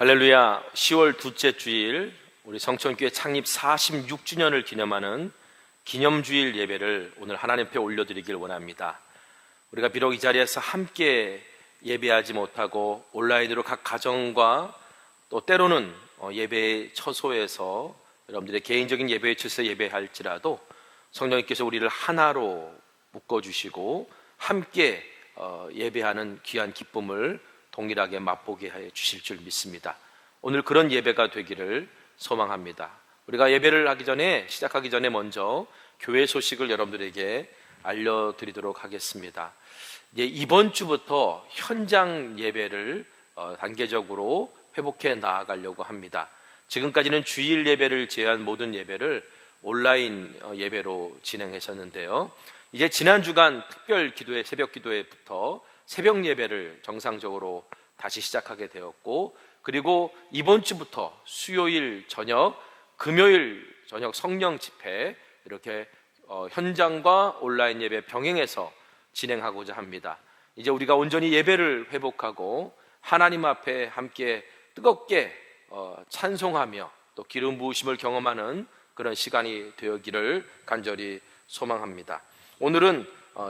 할렐루야. 10월 둘째 주일 우리 성천교회 창립 46주년을 기념하는 기념주일 예배를 오늘 하나님 앞에 올려드리길 원합니다. 우리가 비록 이 자리에서 함께 예배하지 못하고 온라인으로 각 가정과 또 때로는 예배 처소에서 여러분들의 개인적인 예배의 처소에 예배할지라도 성령님께서 우리를 하나로 묶어주시고 함께 예배하는 귀한 기쁨을 동일하게 맛보게 해 주실 줄 믿습니다. 오늘 그런 예배가 되기를 소망합니다. 우리가 예배를 시작하기 전에 먼저 교회 소식을 여러분들에게 알려드리도록 하겠습니다. 이번 주부터 현장 예배를 단계적으로 회복해 나아가려고 합니다. 지금까지는 주일 예배를 제외한 모든 예배를 온라인 예배로 진행했었는데요. 이제 지난 주간 특별 기도회, 새벽 기도회부터 새벽 예배를 정상적으로 다시 시작하게 되었고, 그리고 이번 주부터 수요일 저녁, 금요일 저녁 성령 집회 이렇게 현장과 온라인 예배 병행해서 진행하고자 합니다. 이제 우리가 온전히 예배를 회복하고 하나님 앞에 함께 뜨겁게 찬송하며 또 기름 부으심을 경험하는 그런 시간이 되었기를 간절히 소망합니다. 오늘은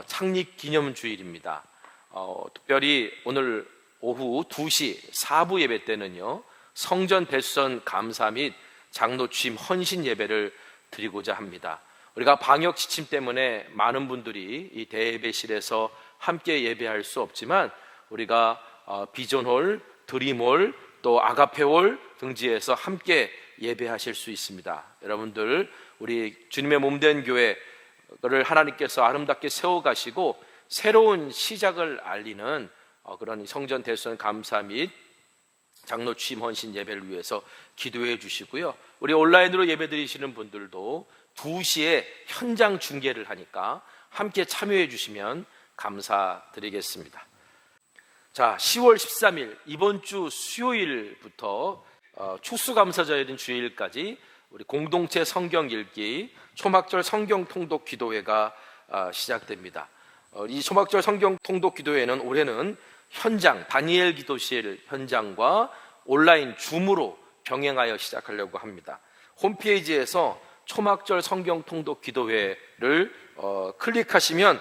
창립 기념주일입니다. 특별히 오늘 오후 2시 4부 예배 때는요, 성전 대수선 감사 및 장로 취임 헌신 예배를 드리고자 합니다. 우리가 방역 지침 때문에 많은 분들이 이 대예배실에서 함께 예배할 수 없지만 우리가 비전홀, 드림홀, 또 아가페홀 등지에서 함께 예배하실 수 있습니다. 여러분들, 우리 주님의 몸된 교회를 하나님께서 아름답게 세워가시고 새로운 시작을 알리는 그런 성전 대수선 감사 및 장로 취임 헌신 예배를 위해서 기도해 주시고요. 우리 온라인으로 예배 드리시는 분들도 2시에 현장 중계를 하니까 함께 참여해 주시면 감사드리겠습니다. 자, 10월 13일 이번 주 수요일부터 추수감사절인 주일까지 우리 공동체 성경 읽기 초막절 성경 통독 기도회가 시작됩니다. 이 초막절 성경 통독 기도회는 올해는 현장, 다니엘 기도실 현장과 온라인 줌으로 병행하여 시작하려고 합니다. 홈페이지에서 초막절 성경 통독 기도회를 클릭하시면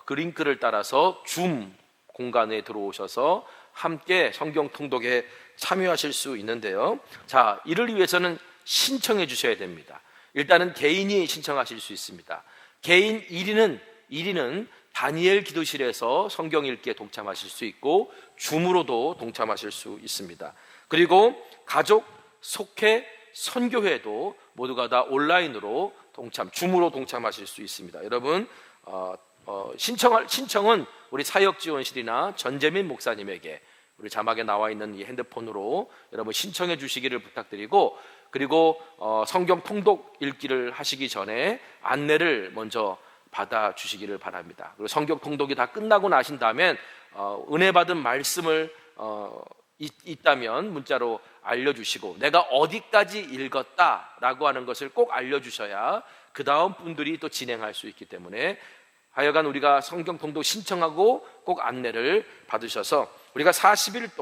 그 링크를 따라서 줌 공간에 들어오셔서 함께 성경 통독에 참여하실 수 있는데요. 자, 이를 위해서는 신청해 주셔야 됩니다. 일단은 개인이 신청하실 수 있습니다. 개인 1위는 다니엘 기도실에서 성경 읽기에 동참하실 수 있고 줌으로도 동참하실 수 있습니다. 그리고 가족, 속회, 선교회도 모두가 다 온라인으로 줌으로 동참하실 수 있습니다. 여러분, 신청은 우리 사역지원실이나 전재민 목사님에게 우리 자막에 나와 있는 이 핸드폰으로 여러분 신청해 주시기를 부탁드리고, 그리고 성경 통독 읽기를 하시기 전에 안내를 먼저 받아 주시기를 바랍니다. 그리고 성경 통독이 다 끝나고 나신 다음엔 은혜 받은 말씀을 있다면 문자로 알려주시고, 내가 어디까지 읽었다라고 하는 것을 꼭 알려주셔야 그 다음 분들이 또 진행할 수 있기 때문에 하여간 우리가 성경 통독 신청하고 꼭 안내를 받으셔서 우리가 40일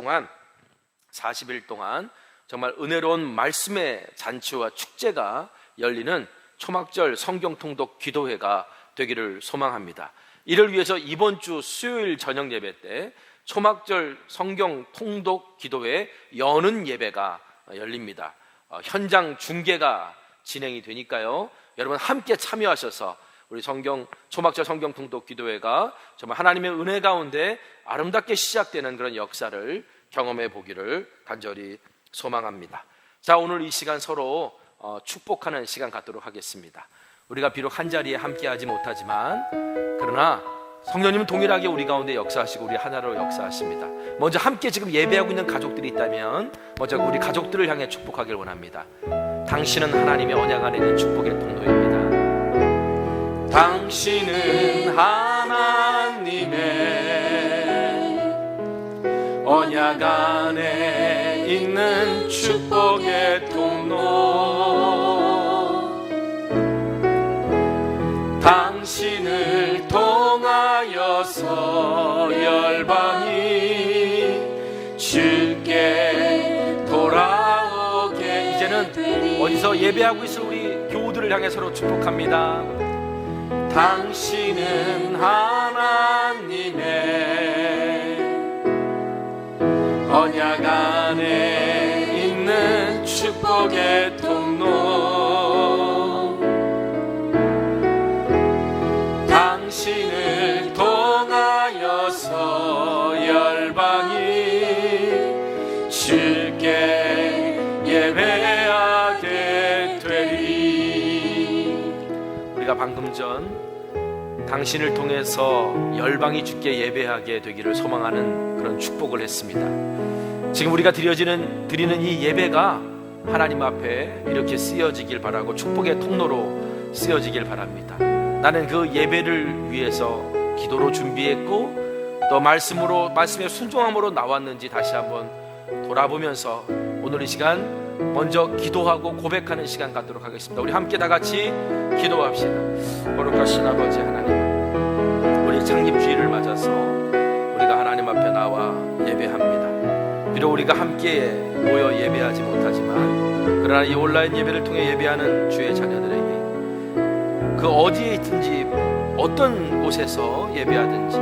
동안 정말 은혜로운 말씀의 잔치와 축제가 열리는 초막절 성경 통독 기도회가 되기를 소망합니다. 이를 위해서 이번 주 수요일 저녁 예배 때 초막절 성경 통독 기도회 여는 예배가 열립니다. 현장 중계가 진행이 되니까요, 여러분 함께 참여하셔서 우리 초막절 성경 통독 기도회가 정말 하나님의 은혜 가운데 아름답게 시작되는 그런 역사를 경험해 보기를 간절히 소망합니다. 자, 오늘 이 시간 서로 축복하는 시간 갖도록 하겠습니다. 우리가 비록 한 자리에 함께하지 못하지만 그러나 성령님은 동일하게 우리 가운데 역사하시고 우리 하나로 역사하십니다. 먼저 함께 지금 예배하고 있는 가족들이 있다면 먼저 우리 가족들을 향해 축복하길 원합니다. 당신은 하나님의 언약 안에 있는 축복의 통로입니다. 당신은 하나님의 언약 안에 있는 축복의 통로, 당신을 통하여서 열방이 주께 예배하고 있을 우리 교우들을 향해 서로 축복합니다. 당신은 하나님의 언약 안에 있는 축복의 통로, 당신을 통하여서 열방이 주께 예배하게 되리. 우리가 방금 전 당신을 통해서 열방이 주께 예배하게 되기를 소망하는 그런 축복을 했습니다. 지금 우리가 드리는 이 예배가 하나님 앞에 이렇게 쓰여지길 바라고 축복의 통로로 쓰여지길 바랍니다. 나는 그 예배를 위해서 기도로 준비했고 또 말씀의 순종함으로 나왔는지 다시 한번 돌아보면서 오늘 이 시간 먼저 기도하고 고백하는 시간 갖도록 하겠습니다. 우리 함께 다 같이 기도합시다. 거룩하신 아버지 하나님, 우리 창립주일을 맞아서 우리가 하나님 앞에 나와 예배합니다. 비록 우리가 함께 모여 예배하지 못하지만 그러나 이 온라인 예배를 통해 예배하는 주의 자녀들에게 그 어디에 있든지 어떤 곳에서 예배하든지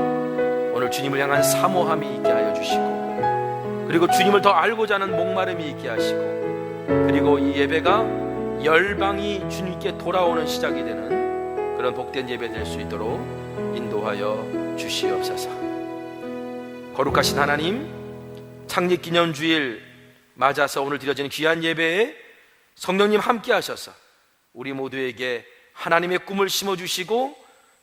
오늘 주님을 향한 사모함이 있게 하여 주시고, 그리고 주님을 더 알고자 하는 목마름이 있게 하시고, 그리고 이 예배가 열방이 주님께 돌아오는 시작이 되는 그런 복된 예배 될 수 있도록 인도하여 주시옵소서. 거룩하신 하나님, 창립기념주일 맞아서 오늘 드려지는 귀한 예배에 성령님 함께 하셔서 우리 모두에게 하나님의 꿈을 심어주시고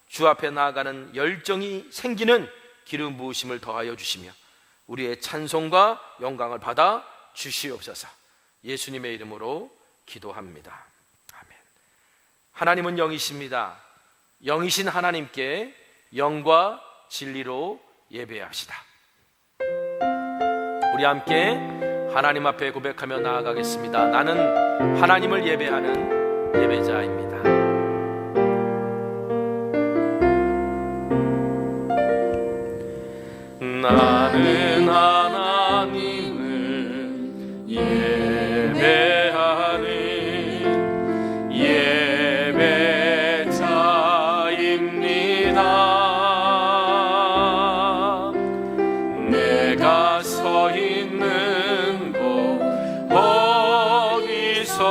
주 앞에 나아가는 열정이 생기는 기름 부으심을 더하여 주시며 우리의 찬송과 영광을 받아 주시옵소서. 예수님의 이름으로 기도합니다. 아멘. 하나님은 영이십니다. 영이신 하나님께 영과 진리로 예배합시다. 우리 함께 하나님 앞에 고백하며 나아가겠습니다. 나는 하나님을 예배하는 예배자입니다. 나는 하나님을 예배하는 예배자입니다. 내가 서 있는 곳 어디서나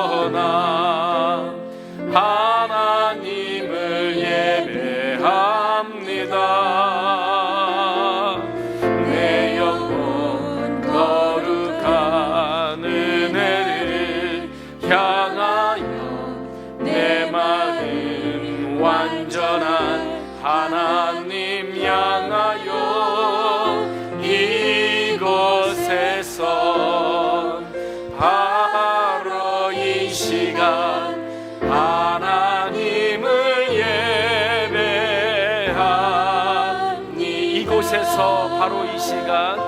하나님을 예배합니다. 완전한 하나님 향하여 이곳에서 바로 이 시간 하나님을 예배하니, 이곳에서 바로 이 시간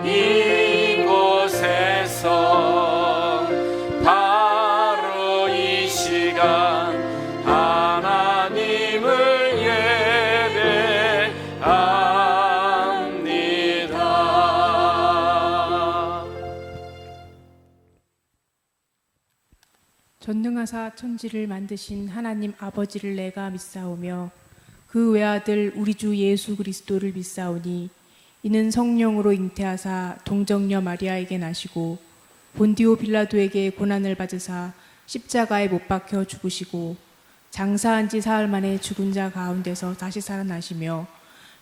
이곳에서 바로 이 시간 하나님을 예배합니다. 전능하사 천지를 만드신 하나님 아버지를 내가 믿사오며 그 외아들 우리 주 예수 그리스도를 믿사오니 이는 성령으로 잉태하사 동정녀 마리아에게 나시고 본디오 빌라도에게 고난을 받으사 십자가에 못 박혀 죽으시고 장사한 지 사흘 만에 죽은 자 가운데서 다시 살아나시며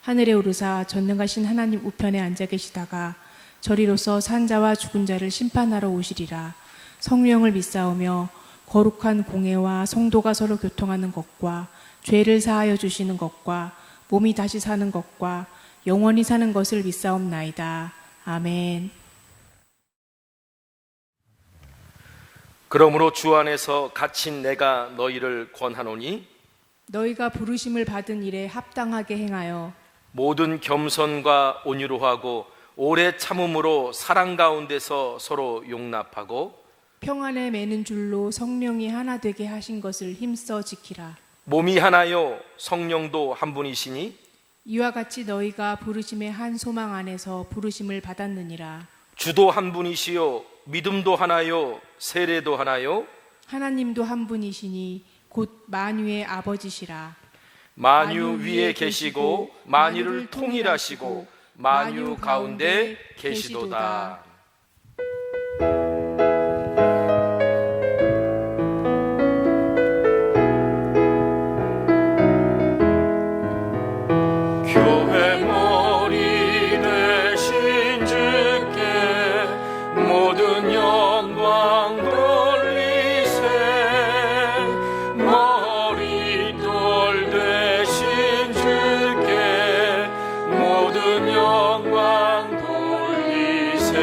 하늘에 오르사 전능하신 하나님 우편에 앉아 계시다가 저리로서 산 자와 죽은 자를 심판하러 오시리라. 성령을 믿사오며 거룩한 공회와 성도가 서로 교통하는 것과 죄를 사하여 주시는 것과 몸이 다시 사는 것과 영원히 사는 것을 믿사옵나이다. 아멘. 그러므로 주 안에서 갇힌 내가 너희를 권하노니 너희가 부르심을 받은 일에 합당하게 행하여 모든 겸손과 온유로 하고 오래 참음으로 사랑 가운데서 서로 용납하고 평안에 매는 줄로 성령이 하나 되게 하신 것을 힘써 지키라. 몸이 하나요 성령도 한 분이시니 이와 같이 너희가 부르심의 한 소망 안에서 부르심을 받았느니라. 주도 한 분이시요 믿음도 하나요 세례도 하나요 하나님도 한 분이시니 곧 만유의 아버지시라. 만유 위에 계시고 만유를 통일하시고 만유 가운데 계시도다. 교회 머리 되신 주께 모든 영광 돌리세. 머리돌 되신 주께 모든 영광 돌리세.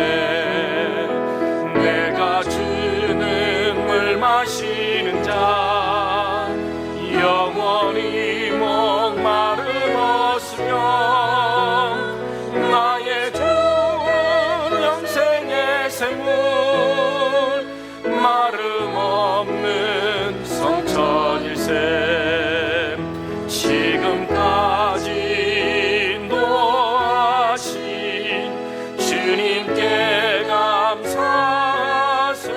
내가 주는 물 마시는 자 영원히 목마름 없으며 나의 주는 영생의 샘물 마름 없는 성천일샘. 지금까지 인도하신 주님께 감사하세.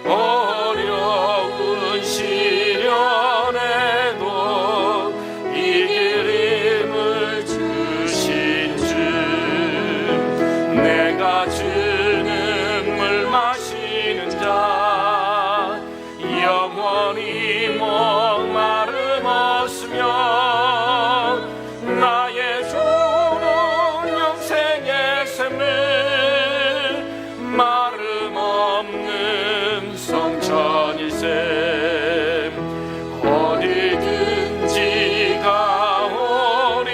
어려운 시련에도 이길 힘을 주신 주. 내가 주는 물 마시는 자 영원히 목마름 없으며 나의 주는 영생의 샘을 마름 없는 성천일샘. 어디든지 가오리다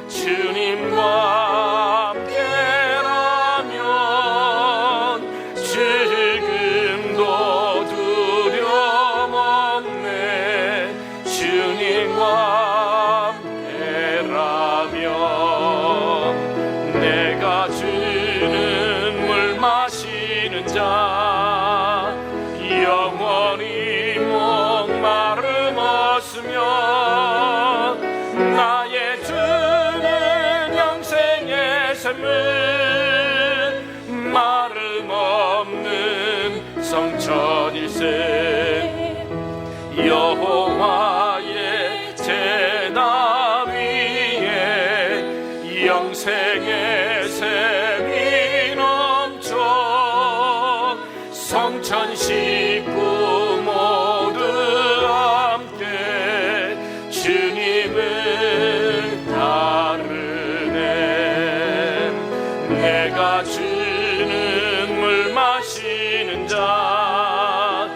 주님과 함께라면 지금도 두려움 없네. 주님과 함께라면 내가 주는 물 마시는 자 영원히 목마름 없으며 나의 주는 영생의 샘을 마름 없는 성천일샘. 여호와의 제단 위에 영생의 샘이 넘쳐 성천 식구 모두 함께 주님을 따르네. 내가 주는 물 마시는 자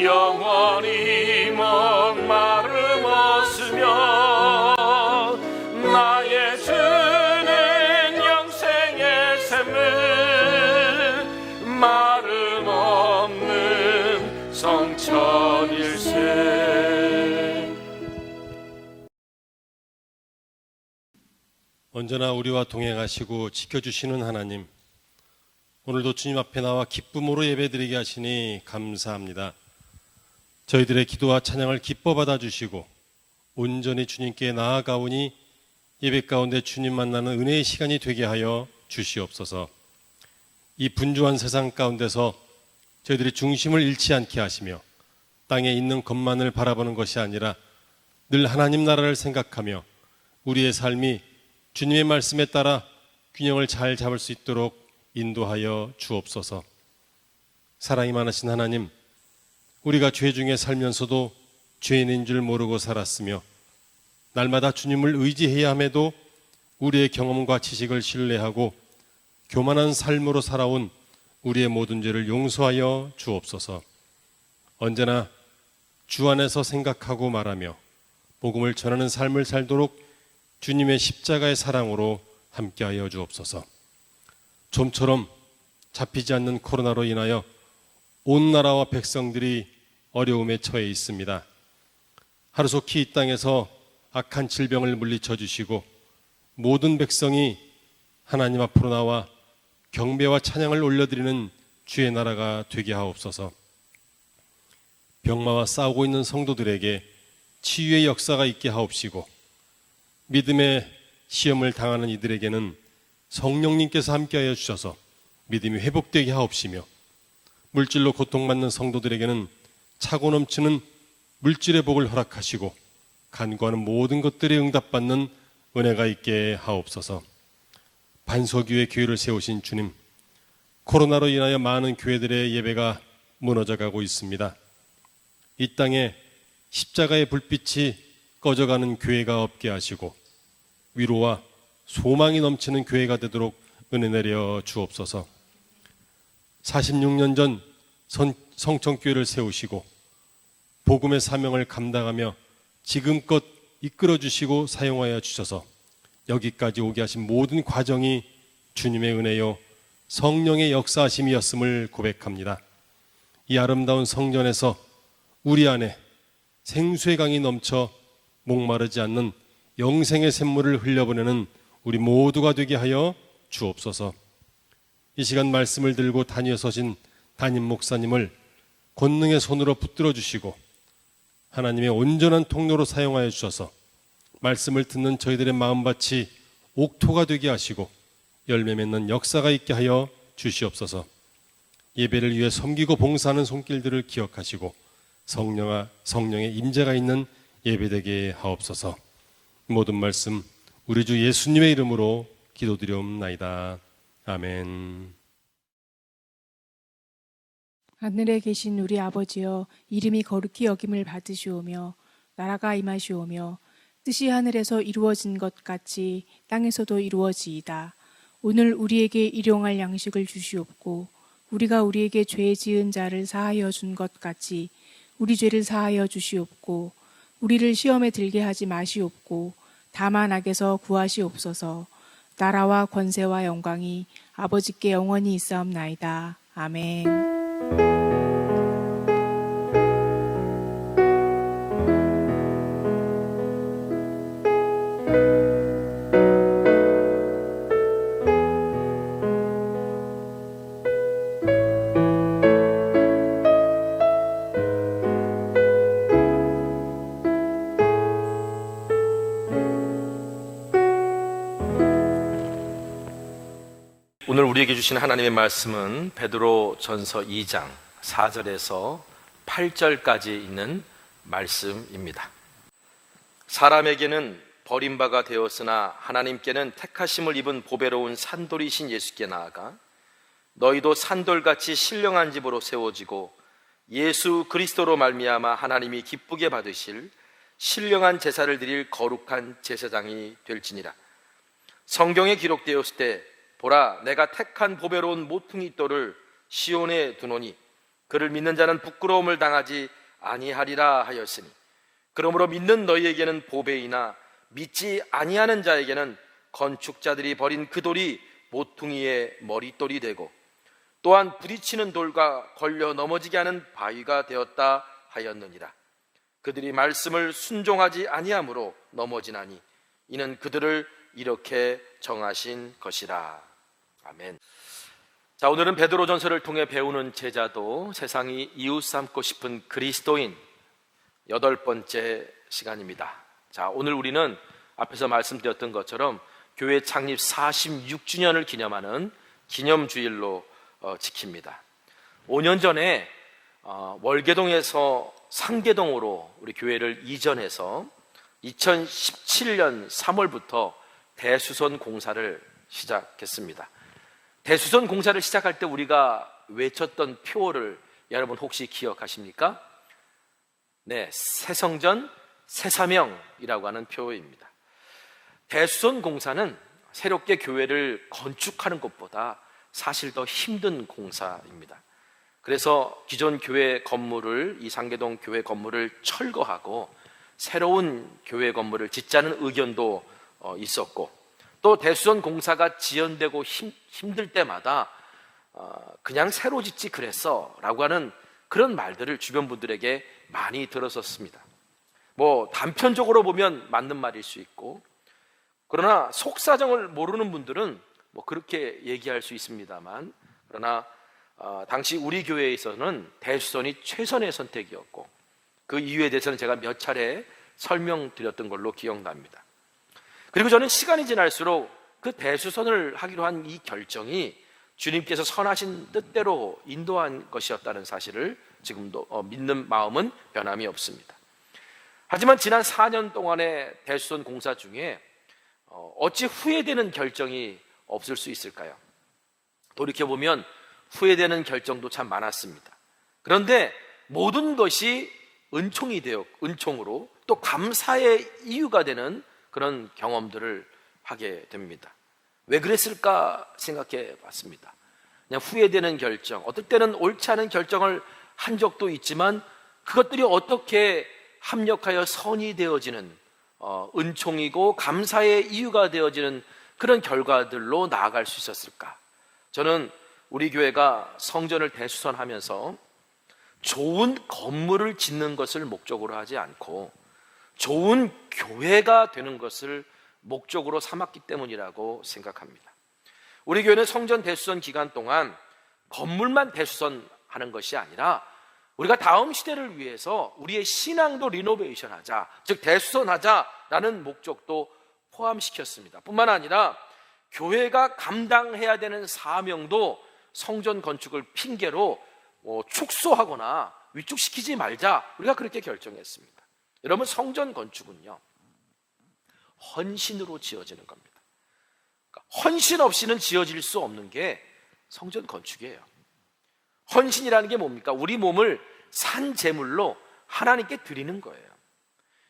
영원히 목마름 없으며 나의 주는 영생의 샘을 마름 없는 성천일샘. 언제나 우리와 동행하시고 지켜주시는 하나님, 오늘도 주님 앞에 나와 기쁨으로 예배드리게 하시니 감사합니다. 저희들의 기도와 찬양을 기뻐 받아주시고 온전히 주님께 나아가오니 예배 가운데 주님 만나는 은혜의 시간이 되게 하여 주시옵소서. 이 분주한 세상 가운데서 저희들이 중심을 잃지 않게 하시며 땅에 있는 것만을 바라보는 것이 아니라 늘 하나님 나라를 생각하며 우리의 삶이 주님의 말씀에 따라 균형을 잘 잡을 수 있도록 인도하여 주옵소서. 사랑이 많으신 하나님, 우리가 죄 중에 살면서도 죄인인 줄 모르고 살았으며 날마다 주님을 의지해야 함에도 우리의 경험과 지식을 신뢰하고 교만한 삶으로 살아온 우리의 모든 죄를 용서하여 주옵소서. 언제나 주 안에서 생각하고 말하며 복음을 전하는 삶을 살도록 주님의 십자가의 사랑으로 함께하여 주옵소서. 좀처럼 잡히지 않는 코로나로 인하여 온 나라와 백성들이 어려움에 처해 있습니다. 하루속히 이 땅에서 악한 질병을 물리쳐 주시고 모든 백성이 하나님 앞으로 나와 경배와 찬양을 올려드리는 주의 나라가 되게 하옵소서. 병마와 싸우고 있는 성도들에게 치유의 역사가 있게 하옵시고 믿음의 시험을 당하는 이들에게는 성령님께서 함께하여 주셔서 믿음이 회복되게 하옵시며 물질로 고통받는 성도들에게는 차고 넘치는 물질의 복을 허락하시고 간구하는 모든 것들에 응답받는 은혜가 있게 하옵소서. 반석 위에 교회를 세우신 주님, 코로나로 인하여 많은 교회들의 예배가 무너져가고 있습니다. 이 땅에 십자가의 불빛이 꺼져가는 교회가 없게 하시고 위로와 소망이 넘치는 교회가 되도록 은혜 내려 주옵소서. 46년 전 성천교회를 세우시고 복음의 사명을 감당하며 지금껏 이끌어 주시고 사용하여 주셔서 여기까지 오게 하신 모든 과정이 주님의 은혜요 성령의 역사하심이었음을 고백합니다. 이 아름다운 성전에서 우리 안에 생수의 강이 넘쳐 목마르지 않는 영생의 샘물을 흘려보내는 우리 모두가 되게 하여 주옵소서. 이 시간 말씀을 들고 단위에 서신 담임 목사님을 권능의 손으로 붙들어 주시고 하나님의 온전한 통로로 사용하여 주셔서 말씀을 듣는 저희들의 마음밭이 옥토가 되게 하시고 열매 맺는 역사가 있게 하여 주시옵소서. 예배를 위해 섬기고 봉사하는 손길들을 기억하시고 성령의 임재가 있는 예배되게 하옵소서. 모든 말씀 우리 주 예수님의 이름으로 기도드리옵나이다. 아멘. 하늘에 계신 우리 아버지여, 이름이 거룩히 여김을 받으시오며 나라가 임하시오며 뜻이 하늘에서 이루어진 것 같이 땅에서도 이루어지이다. 오늘 우리에게 일용할 양식을 주시옵고 우리가 우리에게 죄 지은 자를 사하여 준 것 같이 우리 죄를 사하여 주시옵고 우리를 시험에 들게 하지 마시옵고 다만 악에서 구하시옵소서. 나라와 권세와 영광이 아버지께 영원히 있사옵나이다. 아멘. 오늘 우리에게 주신 하나님의 말씀은 베드로전서 2장 4절에서 8절까지 있는 말씀입니다. 사람에게는 버림바가 되었으나 하나님께는 택하심을 입은 보배로운 산돌이신 예수께 나아가 너희도 산돌같이 신령한 집으로 세워지고 예수 그리스도로 말미암아 하나님이 기쁘게 받으실 신령한 제사를 드릴 거룩한 제사장이 될지니라. 성경에 기록되었을 때 보라, 내가 택한 보배로운 모퉁이 돌을 시온에 두노니 그를 믿는 자는 부끄러움을 당하지 아니하리라 하였으니, 그러므로 믿는 너희에게는 보배이나 믿지 아니하는 자에게는 건축자들이 버린 그 돌이 모퉁이의 머릿돌이 되고 또한 부딪히는 돌과 걸려 넘어지게 하는 바위가 되었다 하였느니라. 그들이 말씀을 순종하지 아니하므로 넘어지나니 이는 그들을 이렇게 정하신 것이라. 아멘. 자, 오늘은 베드로전서를 통해 배우는 제자도 세상이 이웃 삼고 싶은 그리스도인 8번째 시간입니다. 자, 오늘 우리는 앞에서 말씀드렸던 것처럼 교회 창립 46주년을 기념하는 기념주일로 지킵니다. 5년 전에 월계동에서 상계동으로 우리 교회를 이전해서 2017년 3월부터 대수선 공사를 시작했습니다. 대수선 공사를 시작할 때 우리가 외쳤던 표어를 여러분 혹시 기억하십니까? 네, 새성전 새사명이라고 하는 표어입니다. 대수선 공사는 새롭게 교회를 건축하는 것보다 사실 더 힘든 공사입니다. 그래서 기존 교회 건물을, 이 상계동 교회 건물을 철거하고 새로운 교회 건물을 짓자는 의견도 있었고, 또 대수선 공사가 지연되고 힘들 때마다 그냥 새로 짓지 그랬어 라고 하는 그런 말들을 주변 분들에게 많이 들었었습니다. 뭐 단편적으로 보면 맞는 말일 수 있고, 그러나 속사정을 모르는 분들은 뭐 그렇게 얘기할 수 있습니다만, 그러나 당시 우리 교회에서는 대수선이 최선의 선택이었고 그 이유에 대해서는 제가 몇 차례 설명드렸던 걸로 기억납니다. 그리고 저는 시간이 지날수록 그 대수선을 하기로 한 이 결정이 주님께서 선하신 뜻대로 인도한 것이었다는 사실을 지금도 믿는 마음은 변함이 없습니다. 하지만 지난 4년 동안의 대수선 공사 중에 어찌 후회되는 결정이 없을 수 있을까요? 돌이켜보면 후회되는 결정도 참 많았습니다. 그런데 모든 것이 은총으로 또 감사의 이유가 되는 그런 경험들을 하게 됩니다. 왜 그랬을까 생각해 봤습니다. 그냥 후회되는 결정, 어떨 때는 옳지 않은 결정을 한 적도 있지만 그것들이 어떻게 합력하여 선이 되어지는 은총이고 감사의 이유가 되어지는 그런 결과들로 나아갈 수 있었을까? 저는 우리 교회가 성전을 대수선하면서 좋은 건물을 짓는 것을 목적으로 하지 않고 좋은 교회가 되는 것을 목적으로 삼았기 때문이라고 생각합니다. 우리 교회는 성전 대수선 기간 동안 건물만 대수선하는 것이 아니라 우리가 다음 시대를 위해서 우리의 신앙도 리노베이션하자, 즉 대수선하자라는 목적도 포함시켰습니다. 뿐만 아니라 교회가 감당해야 되는 사명도 성전 건축을 핑계로 축소하거나 위축시키지 말자, 우리가 그렇게 결정했습니다. 여러분, 성전 건축은요 헌신으로 지어지는 겁니다. 그러니까 헌신 없이는 지어질 수 없는 게 성전 건축이에요. 헌신이라는 게 뭡니까? 우리 몸을 산 제물로 하나님께 드리는 거예요.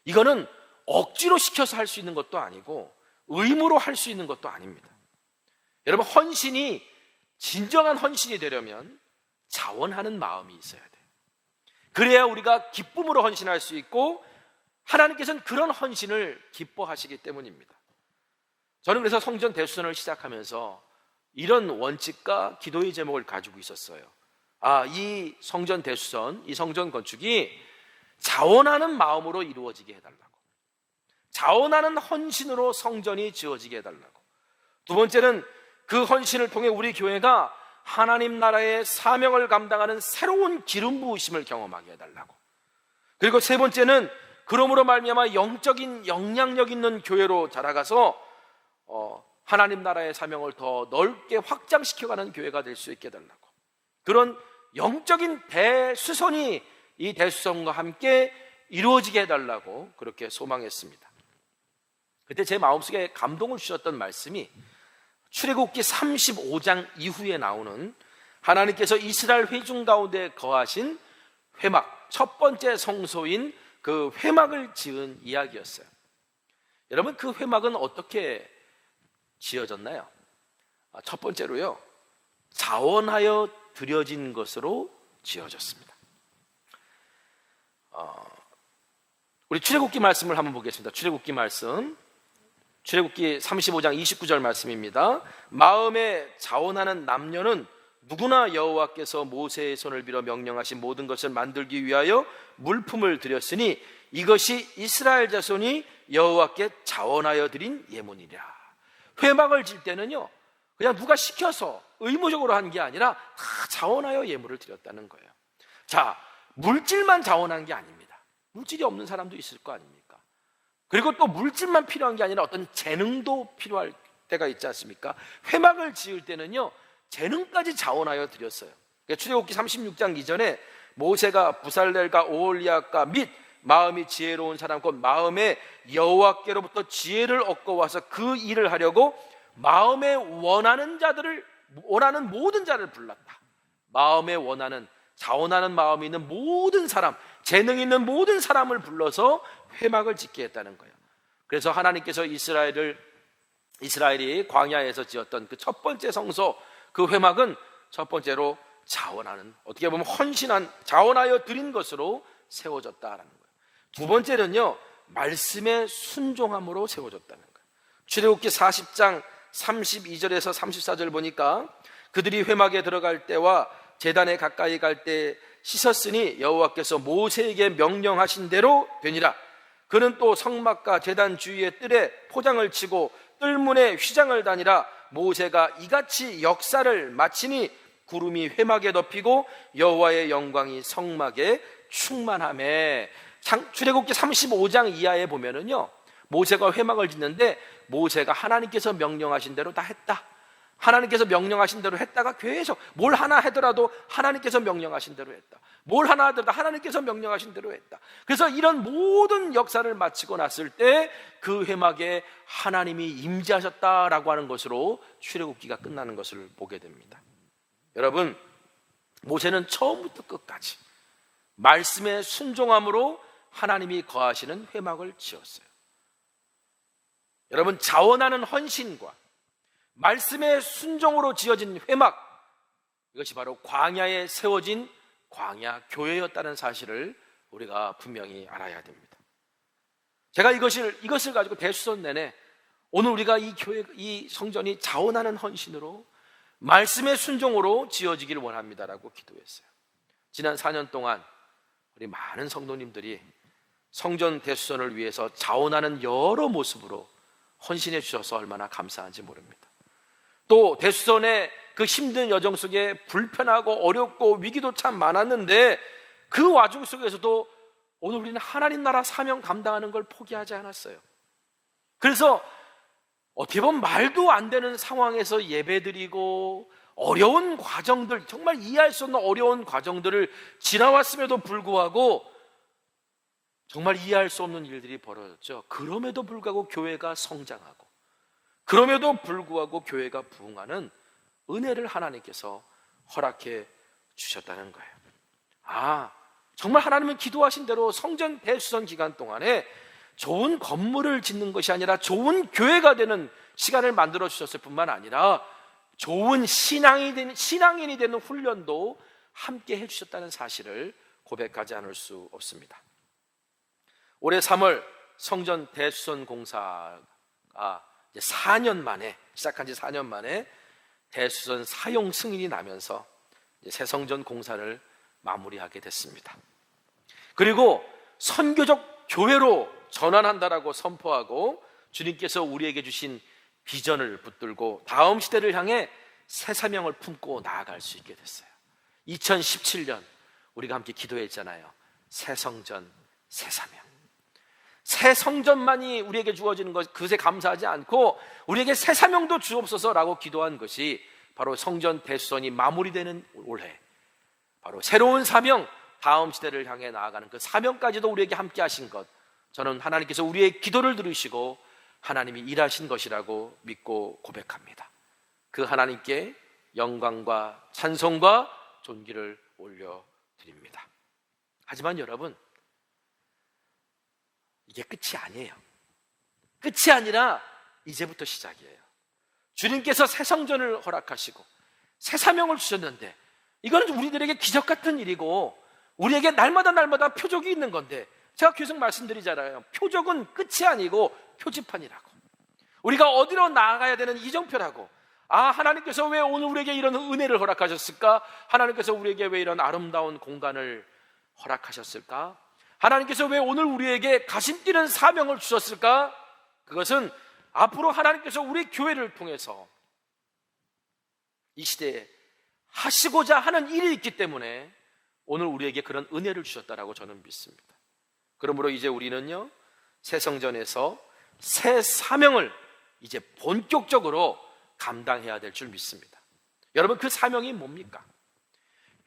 이거는 억지로 시켜서 할 수 있는 것도 아니고 의무로 할 수 있는 것도 아닙니다. 여러분, 헌신이 진정한 헌신이 되려면 자원하는 마음이 있어야 돼요. 그래야 우리가 기쁨으로 헌신할 수 있고 하나님께서는 그런 헌신을 기뻐하시기 때문입니다. 저는 그래서 성전 대수선을 시작하면서 이런 원칙과 기도의 제목을 가지고 있었어요. 이 성전 대수선, 이 성전 건축이 자원하는 마음으로 이루어지게 해달라고, 자원하는 헌신으로 성전이 지어지게 해달라고. 두 번째는 그 헌신을 통해 우리 교회가 하나님 나라의 사명을 감당하는 새로운 기름 부으심을 경험하게 해달라고. 그리고 세 번째는 그러므로 말미암아 영적인 영향력 있는 교회로 자라가서 하나님 나라의 사명을 더 넓게 확장시켜가는 교회가 될 수 있게 해달라고. 그런 영적인 대수선이 이 대수선과 함께 이루어지게 해달라고 그렇게 소망했습니다. 그때 제 마음속에 감동을 주셨던 말씀이 출애굽기 35장 이후에 나오는 하나님께서 이스라엘 회중 가운데 거하신 회막, 첫 번째 성소인 그 회막을 지은 이야기였어요. 여러분, 그 회막은 어떻게 지어졌나요? 첫 번째로요, 자원하여 드려진 것으로 지어졌습니다. 우리 출애굽기 말씀을 한번 보겠습니다. 출애굽기 말씀, 출애굽기 35장 29절 말씀입니다. 마음에 자원하는 남녀는 누구나 여호와께서 모세의 손을 빌어 명령하신 모든 것을 만들기 위하여 물품을 드렸으니 이것이 이스라엘 자손이 여호와께 자원하여 드린 예물이라. 회막을 질 때는요, 그냥 누가 시켜서 의무적으로 한 게 아니라 다 자원하여 예물을 드렸다는 거예요. 자, 물질만 자원한 게 아닙니다. 물질이 없는 사람도 있을 거 아닙니까? 그리고 또 물질만 필요한 게 아니라 어떤 재능도 필요할 때가 있지 않습니까? 회막을 지을 때는요, 재능까지 자원하여 드렸어요. 출애굽기 36장 이전에 모세가 부살렐과 오홀리압과 및 마음이 지혜로운 사람 곧 마음에 여호와께로부터 지혜를 얻고 와서 그 일을 하려고 마음에 원하는 모든 자를 불렀다. 마음에 원하는, 자원하는 마음이 있는 모든 사람, 재능 있는 모든 사람을 불러서 회막을 짓게 했다는 거예요. 그래서 하나님께서 이스라엘이 광야에서 지었던 그 첫 번째 성소, 그 회막은 첫 번째로 자원하는, 어떻게 보면 헌신한, 자원하여 드린 것으로 세워졌다라는 거예요. 두 번째는요, 말씀의 순종함으로 세워졌다는 거예요. 출애굽기 40장 32절에서 34절 보니까 그들이 회막에 들어갈 때와 제단에 가까이 갈 때 씻었으니 여호와께서 모세에게 명령하신 대로 되니라. 그는 또 성막과 제단 주위의 뜰에 포장을 치고 뜰문에 휘장을 다니라. 모세가 이같이 역사를 마치니 구름이 회막에 덮이고 여호와의 영광이 성막에 충만하매. 출애굽기 35장 이하에 보면은요, 모세가 회막을 짓는데 모세가 하나님께서 명령하신 대로 다 했다. 하나님께서 명령하신 대로 했다가 계속 뭘 하나 하더라도 하나님께서 명령하신 대로 했다. 뭘 하나 하더라도 하나님께서 명령하신 대로 했다. 그래서 이런 모든 역사를 마치고 났을 때 그 회막에 하나님이 임재하셨다라고 하는 것으로 출애굽기가 끝나는 것을 보게 됩니다. 여러분, 모세는 처음부터 끝까지 말씀에 순종함으로 하나님이 거하시는 회막을 지었어요. 여러분, 자원하는 헌신과 말씀의 순종으로 지어진 회막, 이것이 바로 광야에 세워진 광야 교회였다는 사실을 우리가 분명히 알아야 됩니다. 제가 이것을 가지고 대수선 내내 오늘 우리가 이 성전이 자원하는 헌신으로 말씀의 순종으로 지어지기를 원합니다라고 기도했어요. 지난 4년 동안 우리 많은 성도님들이 성전 대수선을 위해서 자원하는 여러 모습으로 헌신해 주셔서 얼마나 감사한지 모릅니다. 또 대수선의 그 힘든 여정 속에 불편하고 어렵고 위기도 참 많았는데 그 와중 속에서도 오늘 우리는 하나님 나라 사명 감당하는 걸 포기하지 않았어요. 그래서 어떻게 보면 말도 안 되는 상황에서 예배드리고 어려운 과정들, 정말 이해할 수 없는 어려운 과정들을 지나왔음에도 불구하고 정말 이해할 수 없는 일들이 벌어졌죠. 그럼에도 불구하고 교회가 성장하고, 그럼에도 불구하고 교회가 부흥하는 은혜를 하나님께서 허락해 주셨다는 거예요. 정말 하나님은 기도하신 대로 성전 대수선 기간 동안에 좋은 건물을 짓는 것이 아니라 좋은 교회가 되는 시간을 만들어 주셨을 뿐만 아니라 좋은 신앙인이 되는 훈련도 함께 해주셨다는 사실을 고백하지 않을 수 없습니다. 올해 3월 성전 대수선 공사가 이제 4년 만에, 시작한 지 4년 만에 대수선 사용 승인이 나면서 이제 새 성전 공사를 마무리하게 됐습니다. 그리고 선교적 교회로 전환한다라고 선포하고 주님께서 우리에게 주신 비전을 붙들고 다음 시대를 향해 새 사명을 품고 나아갈 수 있게 됐어요. 2017년 우리가 함께 기도했잖아요. 새 성전, 새 사명. 새 성전만이 우리에게 주어지는 것, 그것에 감사하지 않고 우리에게 새 사명도 주옵소서라고 기도한 것이 바로 성전 대수선이 마무리되는 올해, 바로 새로운 사명, 다음 시대를 향해 나아가는 그 사명까지도 우리에게 함께 하신 것, 저는 하나님께서 우리의 기도를 들으시고 하나님이 일하신 것이라고 믿고 고백합니다. 그 하나님께 영광과 찬송과 존귀를 올려드립니다. 하지만 여러분, 이게 끝이 아니에요. 끝이 아니라 이제부터 시작이에요. 주님께서 새 성전을 허락하시고 새 사명을 주셨는데 이거는 우리들에게 기적 같은 일이고 우리에게 날마다 표적이 있는 건데, 제가 계속 말씀드리잖아요. 표적은 끝이 아니고 표지판이라고. 우리가 어디로 나아가야 되는 이정표라고. 하나님께서 왜 오늘 우리에게 이런 은혜를 허락하셨을까? 하나님께서 우리에게 왜 이런 아름다운 공간을 허락하셨을까? 하나님께서 왜 오늘 우리에게 가심 뛰는 사명을 주셨을까? 그것은 앞으로 하나님께서 우리 교회를 통해서 이 시대에 하시고자 하는 일이 있기 때문에 오늘 우리에게 그런 은혜를 주셨다라고 저는 믿습니다. 그러므로 이제 우리는요, 새 성전에서 새 사명을 이제 본격적으로 감당해야 될 줄 믿습니다. 여러분, 그 사명이 뭡니까?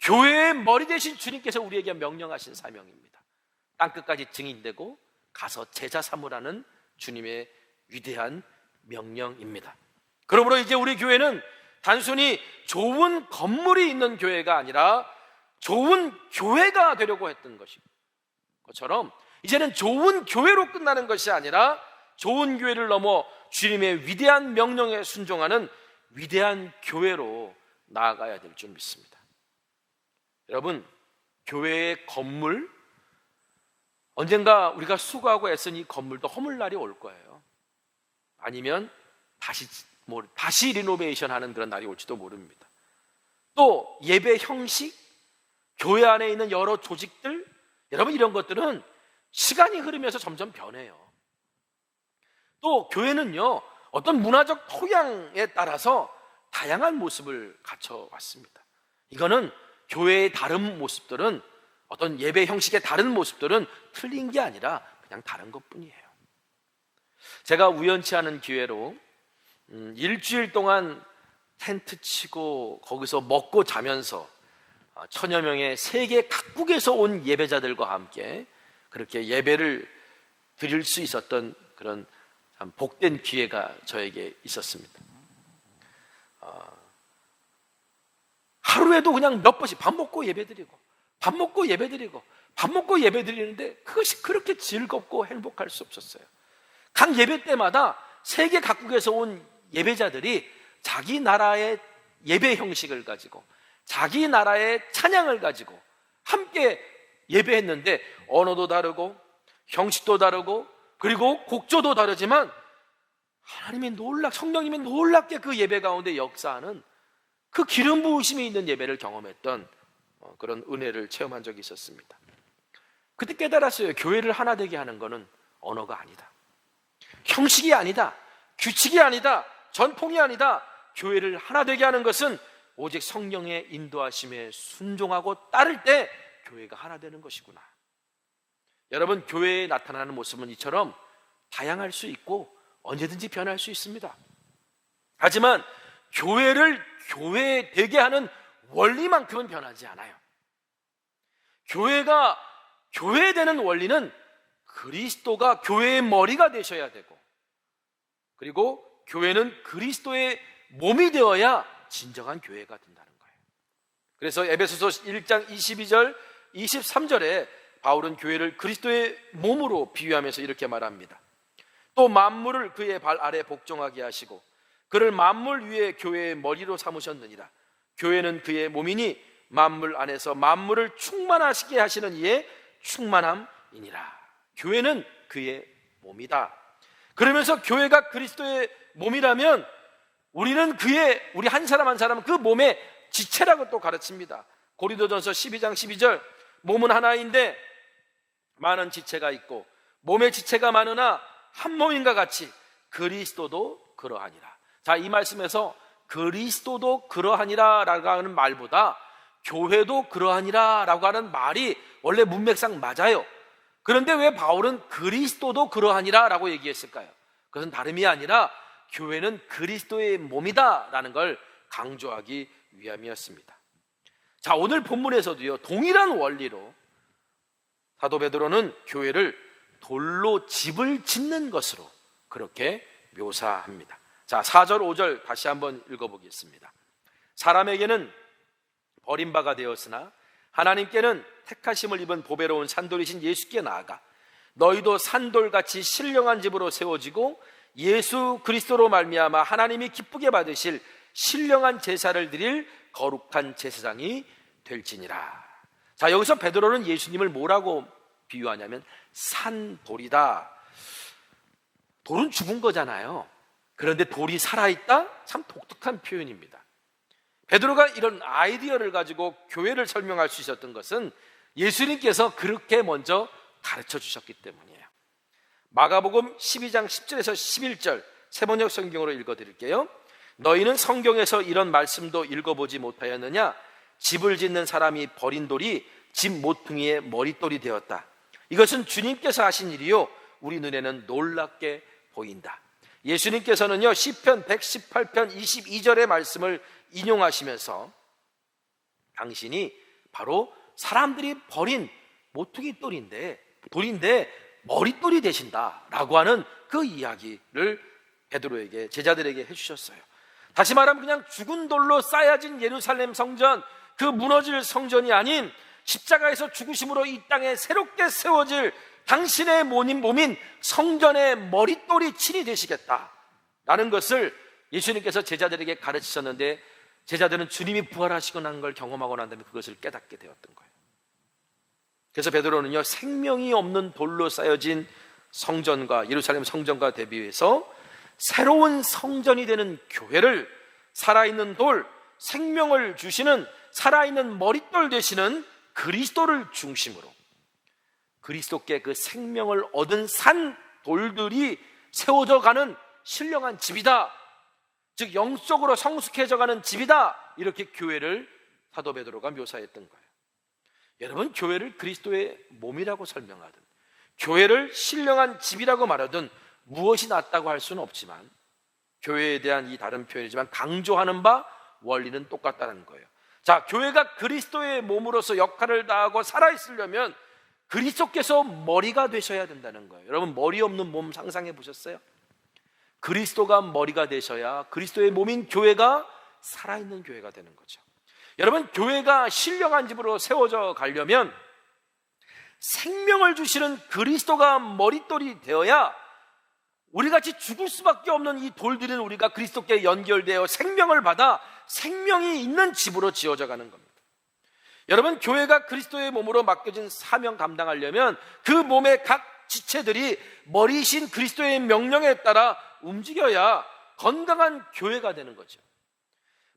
교회의 머리 되신 주님께서 우리에게 명령하신 사명입니다. 땅끝까지 증인되고 가서 제자 삼으라는 주님의 위대한 명령입니다. 그러므로 이제 우리 교회는 단순히 좋은 건물이 있는 교회가 아니라 좋은 교회가 되려고 했던 것처럼 이제는 좋은 교회로 끝나는 것이 아니라 좋은 교회를 넘어 주님의 위대한 명령에 순종하는 위대한 교회로 나아가야 될 줄 믿습니다. 여러분, 교회의 건물, 언젠가 우리가 수고하고 애쓴 이 건물도 허물 날이 올 거예요. 아니면 다시 리노베이션 하는 그런 날이 올지도 모릅니다. 또 예배 형식, 교회 안에 있는 여러 조직들, 여러분, 이런 것들은 시간이 흐르면서 점점 변해요. 또 교회는요, 어떤 문화적 토양에 따라서 다양한 모습을 갖춰왔습니다. 이거는 교회의 다른 모습들은, 어떤 예배 형식의 다른 모습들은 틀린 게 아니라 그냥 다른 것뿐이에요. 제가 우연치 않은 기회로 일주일 동안 텐트 치고 거기서 먹고 자면서 천여 명의 세계 각국에서 온 예배자들과 함께 그렇게 예배를 드릴 수 있었던 그런 참 복된 기회가 저에게 있었습니다. 하루에도 그냥 몇 번씩 밥 먹고 예배드리고 밥 먹고 예배드리고 밥 먹고 예배드리는데 그것이 그렇게 즐겁고 행복할 수 없었어요. 각 예배 때마다 세계 각국에서 온 예배자들이 자기 나라의 예배 형식을 가지고 자기 나라의 찬양을 가지고 함께 예배했는데 언어도 다르고 형식도 다르고 그리고 곡조도 다르지만 성령님이 놀랍게 그 예배 가운데 역사하는 그 기름 부으심이 있는 예배를 경험했던 그런 은혜를 체험한 적이 있었습니다. 그때 깨달았어요. 교회를 하나 되게 하는 것은 언어가 아니다, 형식이 아니다, 규칙이 아니다, 전통이 아니다. 교회를 하나 되게 하는 것은 오직 성령의 인도하심에 순종하고 따를 때 교회가 하나 되는 것이구나. 여러분, 교회에 나타나는 모습은 이처럼 다양할 수 있고 언제든지 변할 수 있습니다. 하지만 교회를 교회 되게 하는 원리만큼은 변하지 않아요. 교회가 교회되는 원리는 그리스도가 교회의 머리가 되셔야 되고, 그리고 교회는 그리스도의 몸이 되어야 진정한 교회가 된다는 거예요. 그래서 에베소서 1장 22절 23절에 바울은 교회를 그리스도의 몸으로 비유하면서 이렇게 말합니다. 또 만물을 그의 발 아래 복종하게 하시고 그를 만물 위에 교회의 머리로 삼으셨느니라. 교회는 그의 몸이니 만물 안에서 만물을 충만하시게 하시는 이의 충만함이니라. 교회는 그의 몸이다. 그러면서 교회가 그리스도의 몸이라면 우리는 우리 한 사람 한 사람은 그 몸의 지체라고 또 가르칩니다. 고린도전서 12장 12절, 몸은 하나인데 많은 지체가 있고 몸의 지체가 많으나 한 몸인가 같이 그리스도도 그러하니라. 자, 이 말씀에서 그리스도도 그러하니라 라고 하는 말보다 교회도 그러하니라 라고 하는 말이 원래 문맥상 맞아요. 그런데 왜 바울은 그리스도도 그러하니라 라고 얘기했을까요? 그것은 다름이 아니라 교회는 그리스도의 몸이다 라는 걸 강조하기 위함이었습니다. 자, 오늘 본문에서도요, 동일한 원리로 사도 베드로는 교회를 돌로 집을 짓는 것으로 그렇게 묘사합니다. 자, 4절 5절 다시 한번 읽어보겠습니다. 사람에게는 버림바가 되었으나 하나님께는 택하심을 입은 보배로운 산돌이신 예수께 나아가 너희도 산돌같이 신령한 집으로 세워지고 예수 그리스도로 말미암아 하나님이 기쁘게 받으실 신령한 제사를 드릴 거룩한 제사장이 될지니라. 자, 여기서 베드로는 예수님을 뭐라고 비유하냐면 산돌이다. 돌은 죽은 거잖아요. 그런데 돌이 살아있다? 참 독특한 표현입니다. 베드로가 이런 아이디어를 가지고 교회를 설명할 수 있었던 것은 예수님께서 그렇게 먼저 가르쳐 주셨기 때문이에요. 마가복음 12장 10절에서 11절 세번역 성경으로 읽어드릴게요. 너희는 성경에서 이런 말씀도 읽어보지 못하였느냐? 집을 짓는 사람이 버린 돌이 집 모퉁이의 머릿돌이 되었다. 이것은 주님께서 하신 일이요 우리 눈에는 놀랍게 보인다. 예수님께서는요 시편 118편 22절의 말씀을 인용하시면서 당신이 바로 사람들이 버린 모퉁이 돌인데 머릿돌이 되신다라고 하는 그 이야기를 베드로에게, 제자들에게 해주셨어요. 다시 말하면 그냥 죽은 돌로 쌓여진 예루살렘 성전, 그 무너질 성전이 아닌 십자가에서 죽으심으로 이 땅에 새롭게 세워질 당신의 몸인 성전의 머릿돌이 친히 되시겠다라는 것을 예수님께서 제자들에게 가르치셨는데, 제자들은 주님이 부활하시고 난 걸 경험하고 난 다음에 그것을 깨닫게 되었던 거예요. 그래서 베드로는요 생명이 없는 돌로 쌓여진 성전과 예루살렘 성전과 대비해서 새로운 성전이 되는 교회를 살아있는 돌, 생명을 주시는 살아있는 머릿돌 되시는 그리스도를 중심으로 그리스도께 그 생명을 얻은 산 돌들이 세워져 가는 신령한 집이다, 즉 영적으로 성숙해져 가는 집이다, 이렇게 교회를 사도 베드로가 묘사했던 거예요. 여러분, 교회를 그리스도의 몸이라고 설명하든 교회를 신령한 집이라고 말하든 무엇이 낫다고 할 수는 없지만 교회에 대한 이 다른 표현이지만 강조하는 바 원리는 똑같다는 거예요. 자, 교회가 그리스도의 몸으로서 역할을 다하고 살아있으려면 그리스도께서 머리가 되셔야 된다는 거예요. 여러분, 머리 없는 몸 상상해 보셨어요? 그리스도가 머리가 되셔야 그리스도의 몸인 교회가 살아있는 교회가 되는 거죠. 여러분, 교회가 신령한 집으로 세워져 가려면 생명을 주시는 그리스도가 머릿돌이 되어야 우리같이 죽을 수밖에 없는 이 돌들은 우리가 그리스도께 연결되어 생명을 받아 생명이 있는 집으로 지어져 가는 겁니다. 여러분, 교회가 그리스도의 몸으로 맡겨진 사명 감당하려면 그 몸의 각 지체들이 머리이신 그리스도의 명령에 따라 움직여야 건강한 교회가 되는 거죠.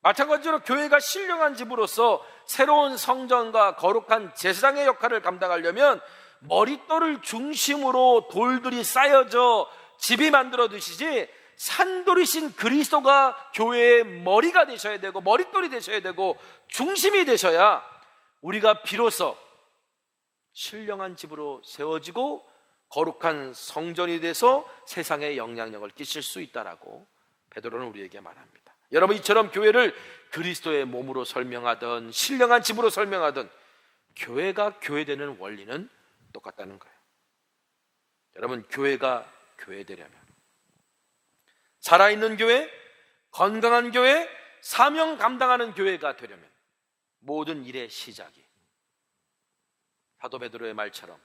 마찬가지로 교회가 신령한 집으로서 새로운 성전과 거룩한 제사장의 역할을 감당하려면 머릿돌을 중심으로 돌들이 쌓여져 집이 만들어지시지 산돌이신 그리스도가 교회의 머리가 되셔야 되고 머릿돌이 되셔야 되고 중심이 되셔야 우리가 비로소 신령한 집으로 세워지고 거룩한 성전이 돼서 세상에 영향력을 끼칠 수 있다라고 베드로는 우리에게 말합니다. 여러분, 이처럼 교회를 그리스도의 몸으로 설명하든 신령한 집으로 설명하든 교회가 교회되는 원리는 똑같다는 거예요. 여러분, 교회가 교회되려면 살아있는 교회, 건강한 교회, 사명 감당하는 교회가 되려면 모든 일의 시작이 사도 베드로의 말처럼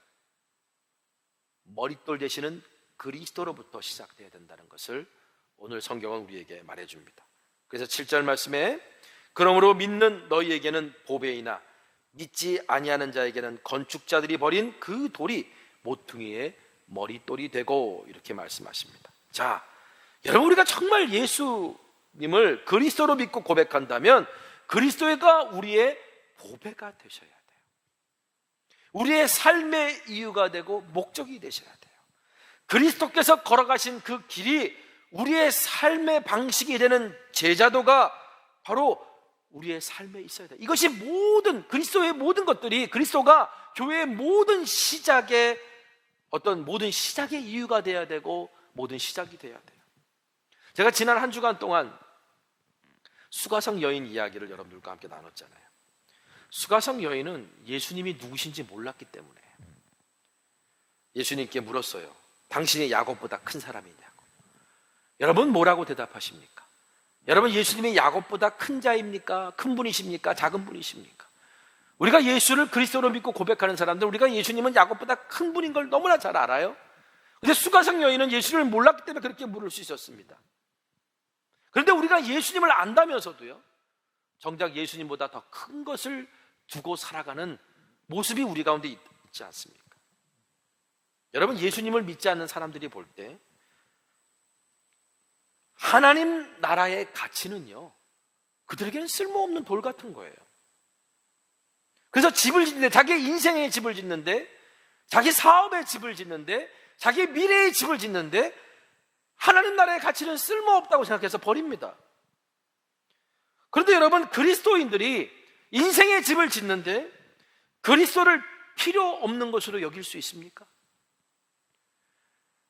머릿돌 되시는 그리스도로부터 시작되어야 된다는 것을 오늘 성경은 우리에게 말해줍니다. 그래서 7절 말씀에 그러므로 믿는 너희에게는 보배이나 믿지 아니하는 자에게는 건축자들이 버린 그 돌이 모퉁이의 머릿돌이 되고 이렇게 말씀하십니다. 자, 여러분, 우리가 정말 예수님을 그리스도로 믿고 고백한다면 그리스도가 우리의 보배가 되셔야 돼요. 우리의 삶의 이유가 되고 목적이 되셔야 돼요. 그리스도께서 걸어가신 그 길이 우리의 삶의 방식이 되는 제자도가 바로 우리의 삶에 있어야 돼요. 이것이 모든 그리스도의 모든 것들이 그리스도가 교회의 모든 시작의 모든 시작의 이유가 되어야 되고 모든 시작이 되어야 돼요. 제가 지난 한 주간 동안 수가성 여인 이야기를 여러분들과 함께 나눴잖아요. 수가성 여인은 예수님이 누구신지 몰랐기 때문에 예수님께 물었어요. 당신이 야곱보다 큰 사람이냐고. 여러분, 뭐라고 대답하십니까? 여러분, 예수님이 야곱보다 큰 자입니까? 큰 분이십니까? 작은 분이십니까? 우리가 예수를 그리스도로 믿고 고백하는 사람들, 우리가 예수님은 야곱보다 큰 분인 걸 너무나 잘 알아요. 근데 수가성 여인은 예수님을 몰랐기 때문에 그렇게 물을 수 있었습니다. 그런데 우리가 예수님을 안다면서도요, 정작 예수님보다 더 큰 것을 두고 살아가는 모습이 우리 가운데 있지 않습니까? 여러분, 예수님을 믿지 않는 사람들이 볼 때 하나님 나라의 가치는요, 그들에게는 쓸모없는 돌 같은 거예요. 그래서 집을 짓는데, 자기의 인생의 집을 짓는데, 자기 사업의 집을 짓는데, 자기 미래의 집을 짓는데 하나님 나라의 가치는 쓸모없다고 생각해서 버립니다. 그런데 여러분, 그리스도인들이 인생의 집을 짓는데 그리스도를 필요 없는 것으로 여길 수 있습니까?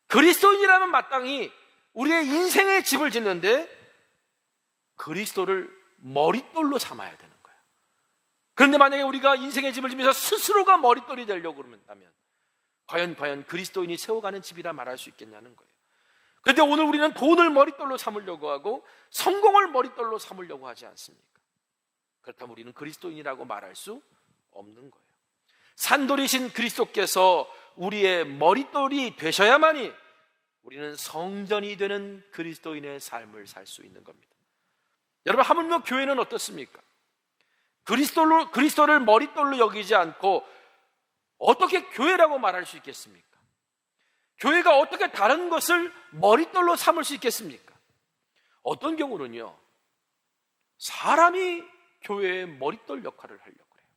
그리스도인이라면 마땅히 우리의 인생의 집을 짓는데 그리스도를 머릿돌로 삼아야 되는 거예요. 그런데 만약에 우리가 인생의 집을 지면서 스스로가 머릿돌이 되려고 그런다면 과연 그리스도인이 세워가는 집이라 말할 수 있겠냐는 거예요. 그런데 오늘 우리는 돈을 머릿돌로 삼으려고 하고 성공을 머릿돌로 삼으려고 하지 않습니까? 그렇다면 우리는 그리스도인이라고 말할 수 없는 거예요. 산돌이신 그리스도께서 우리의 머릿돌이 되셔야만이 우리는 성전이 되는 그리스도인의 삶을 살 수 있는 겁니다. 여러분, 하물며 교회는 어떻습니까? 그리스도를 머릿돌로 여기지 않고 어떻게 교회라고 말할 수 있겠습니까? 교회가 어떻게 다른 것을 머릿돌로 삼을 수 있겠습니까? 어떤 경우는요, 사람이 교회의 머릿돌 역할을 하려고 해요.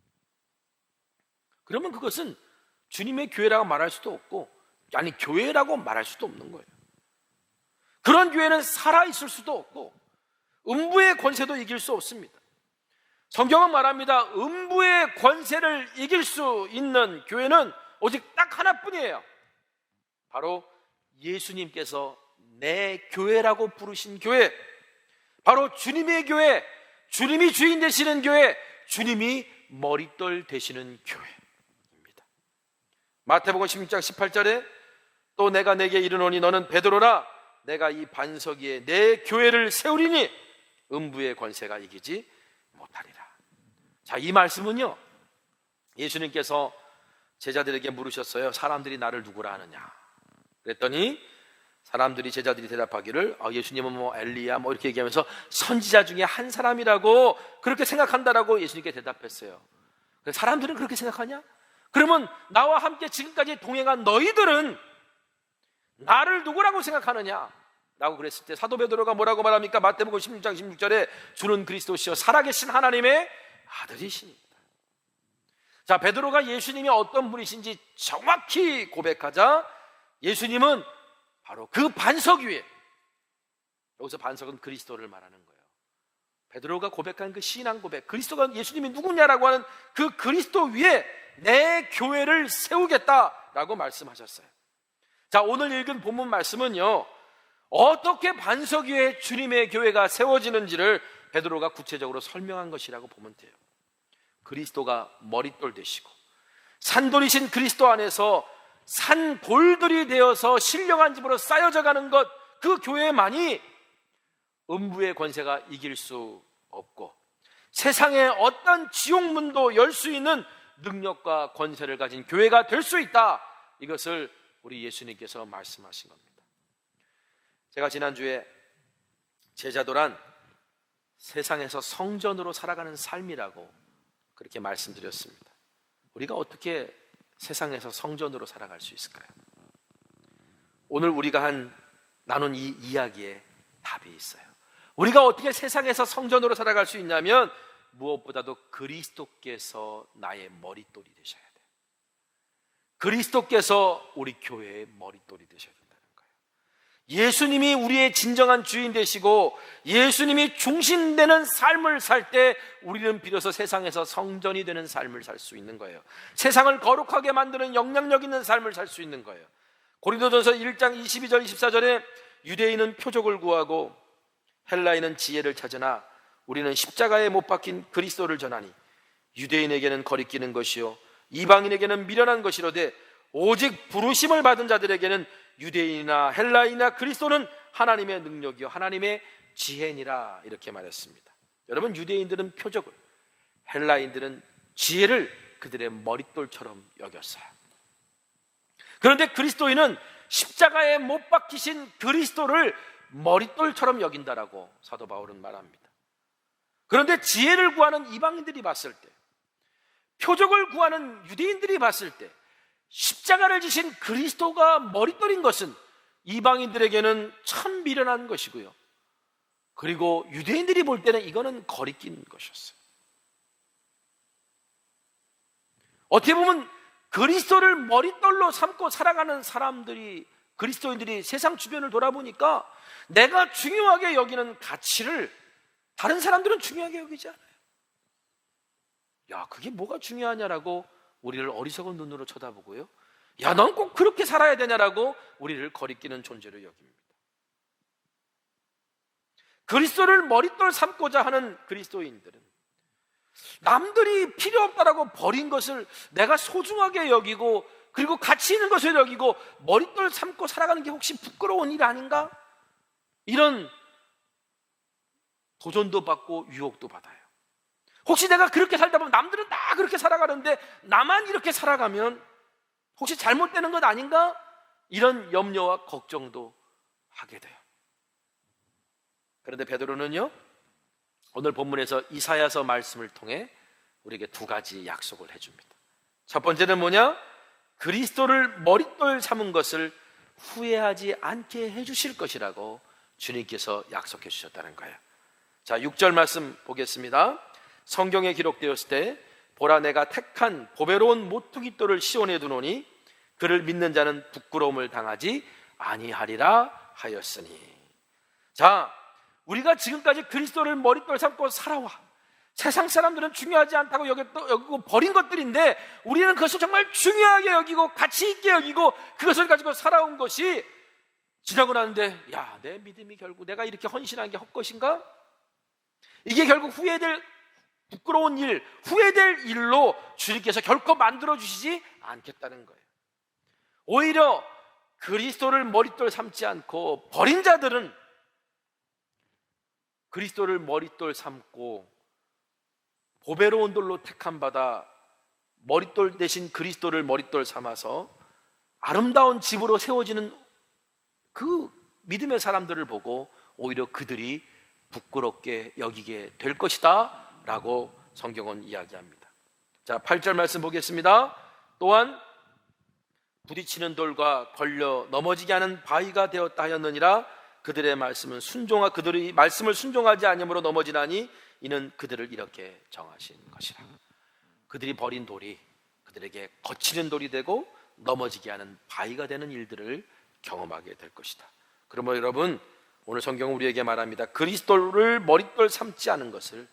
그러면 그것은 주님의 교회라고 말할 수도 없고, 아니 교회라고 말할 수도 없는 거예요. 그런 교회는 살아있을 수도 없고 음부의 권세도 이길 수 없습니다. 성경은 말합니다. 음부의 권세를 이길 수 있는 교회는 오직 딱 하나뿐이에요. 바로 예수님께서 내 교회라고 부르신 교회, 바로 주님의 교회, 주님이 주인 되시는 교회, 주님이 머릿돌 되시는 교회입니다. 마태복음 16장 18절에 또 내가 내게 이르노니 너는 베드로라, 내가 이 반석 위에 내 교회를 세우리니 음부의 권세가 이기지 못하리라. 자, 이 말씀은요, 예수님께서 제자들에게 물으셨어요. 사람들이 나를 누구라 하느냐? 그랬더니 제자들이 대답하기를 예수님은 뭐 엘리야 뭐 이렇게 얘기하면서 선지자 중에 한 사람이라고 그렇게 생각한다라고 예수님께 대답했어요. 사람들은 그렇게 생각하냐? 그러면 나와 함께 지금까지 동행한 너희들은 나를 누구라고 생각하느냐? 라고 그랬을 때 사도 베드로가 뭐라고 말합니까? 마태복음 16장 16절에 주는 그리스도시요 살아계신 하나님의 아들이시니라. 자, 베드로가 예수님이 어떤 분이신지 정확히 고백하자 예수님은 바로 그 반석 위에, 여기서 반석은 그리스도를 말하는 거예요. 베드로가 고백한 그 신앙 고백, 그리스도가 예수님이 누구냐라고 하는 그 그리스도 위에 내 교회를 세우겠다라고 말씀하셨어요. 자, 오늘 읽은 본문 말씀은요, 어떻게 반석 위에 주님의 교회가 세워지는지를 베드로가 구체적으로 설명한 것이라고 보면 돼요. 그리스도가 머릿돌 되시고 산돌이신 그리스도 안에서 산돌들이 되어서 신령한 집으로 쌓여져 가는 것, 그 교회만이 음부의 권세가 이길 수 없고 세상의 어떤 지옥문도 열 수 있는 능력과 권세를 가진 교회가 될 수 있다. 이것을 우리 예수님께서 말씀하신 겁니다. 제가 지난주에 제자도란 세상에서 성전으로 살아가는 삶이라고 그렇게 말씀드렸습니다. 우리가 어떻게 세상에서 성전으로 살아갈 수 있을까요? 오늘 우리가 나눈 이 이야기에 답이 있어요. 우리가 어떻게 세상에서 성전으로 살아갈 수 있냐면 무엇보다도 그리스도께서 나의 머릿돌이 되셔야 돼요. 그리스도께서 우리 교회의 머릿돌이 되셔야 된다는 거예요. 예수님이 우리의 진정한 주인 되시고 예수님이 중심되는 삶을 살 때 우리는 비로소 세상에서 성전이 되는 삶을 살 수 있는 거예요. 세상을 거룩하게 만드는 영향력 있는 삶을 살 수 있는 거예요. 고린도전서 1장 22절 24절에 유대인은 표적을 구하고 헬라인은 지혜를 찾으나 우리는 십자가에 못 박힌 그리스도를 전하니 유대인에게는 거리끼는 것이요 이방인에게는 미련한 것이로되 오직 부르심을 받은 자들에게는 유대인이나 헬라인이나 그리스도는 하나님의 능력이요 하나님의 지혜니라, 이렇게 말했습니다. 여러분, 유대인들은 표적을, 헬라인들은 지혜를 그들의 머릿돌처럼 여겼어요. 그런데 그리스도인은 십자가에 못 박히신 그리스도를 머릿돌처럼 여긴다라고 사도 바울은 말합니다. 그런데 지혜를 구하는 이방인들이 봤을 때, 표적을 구하는 유대인들이 봤을 때 십자가를 지신 그리스도가 머릿돌인 것은 이방인들에게는 참 미련한 것이고요, 그리고 유대인들이 볼 때는 이거는 거리낀 것이었어요. 어떻게 보면 그리스도를 머릿돌로 삼고 살아가는 사람들이, 그리스도인들이 세상 주변을 돌아보니까 내가 중요하게 여기는 가치를 다른 사람들은 중요하게 여기지 않아요. 야, 그게 뭐가 중요하냐라고 우리를 어리석은 눈으로 쳐다보고요, 야, 넌 꼭 그렇게 살아야 되냐라고 우리를 거리끼는 존재로 여깁니다. 그리스도를 머릿돌 삼고자 하는 그리스도인들은 남들이 필요 없다라고 버린 것을 내가 소중하게 여기고 그리고 가치 있는 것을 여기고 머릿돌 삼고 살아가는 게 혹시 부끄러운 일 아닌가? 이런 도전도 받고 유혹도 받아요. 혹시 내가 그렇게 살다 보면 남들은 다 그렇게 살아가는데 나만 이렇게 살아가면 혹시 잘못되는 것 아닌가? 이런 염려와 걱정도 하게 돼요. 그런데 베드로는요, 오늘 본문에서 이사야서 말씀을 통해 우리에게 두 가지 약속을 해줍니다. 첫 번째는 뭐냐? 그리스도를 머릿돌 삼은 것을 후회하지 않게 해주실 것이라고 주님께서 약속해 주셨다는 거예요. 자, 6절 말씀 보겠습니다. 성경에 기록되었을 때 보라, 내가 택한 보배로운 모퉁이돌을 시온에 두노니 그를 믿는 자는 부끄러움을 당하지 아니하리라 하였으니. 자, 우리가 지금까지 그리스도를 머릿돌 삼고 살아와 세상 사람들은 중요하지 않다고 여기고 버린 것들인데 우리는 그것을 정말 중요하게 여기고 가치 있게 여기고 그것을 가지고 살아온 것이 지나고 나는데 야, 내 믿음이 결국 내가 이렇게 헌신한 게 헛것인가? 이게 결국 후회될 부끄러운 일, 후회될 일로 주님께서 결코 만들어 주시지 않겠다는 거예요. 오히려 그리스도를 머릿돌 삼지 않고 버린 자들은 그리스도를 머릿돌 삼고 보배로운 돌로 택함 받아 머릿돌 대신 그리스도를 머릿돌 삼아서 아름다운 집으로 세워지는 그 믿음의 사람들을 보고 오히려 그들이 부끄럽게 여기게 될 것이다 라고 성경은 이야기합니다. 자, 8절 말씀 보겠습니다. 또한 부딪히는 돌과 걸려 넘어지게 하는 바위가 되었다 하였느니라. 그들의 그들의 말씀을 순종하지 아니므로 넘어지나니 이는 그들을 이렇게 정하신 것이라. 그들이 버린 돌이 그들에게 거치는 돌이 되고 넘어지게 하는 바위가 되는 일들을 경험하게 될 것이다. 그러므로 여러분, 오늘 성경은 우리에게 말합니다. 그리스도를 머릿돌 삼지 않은 것을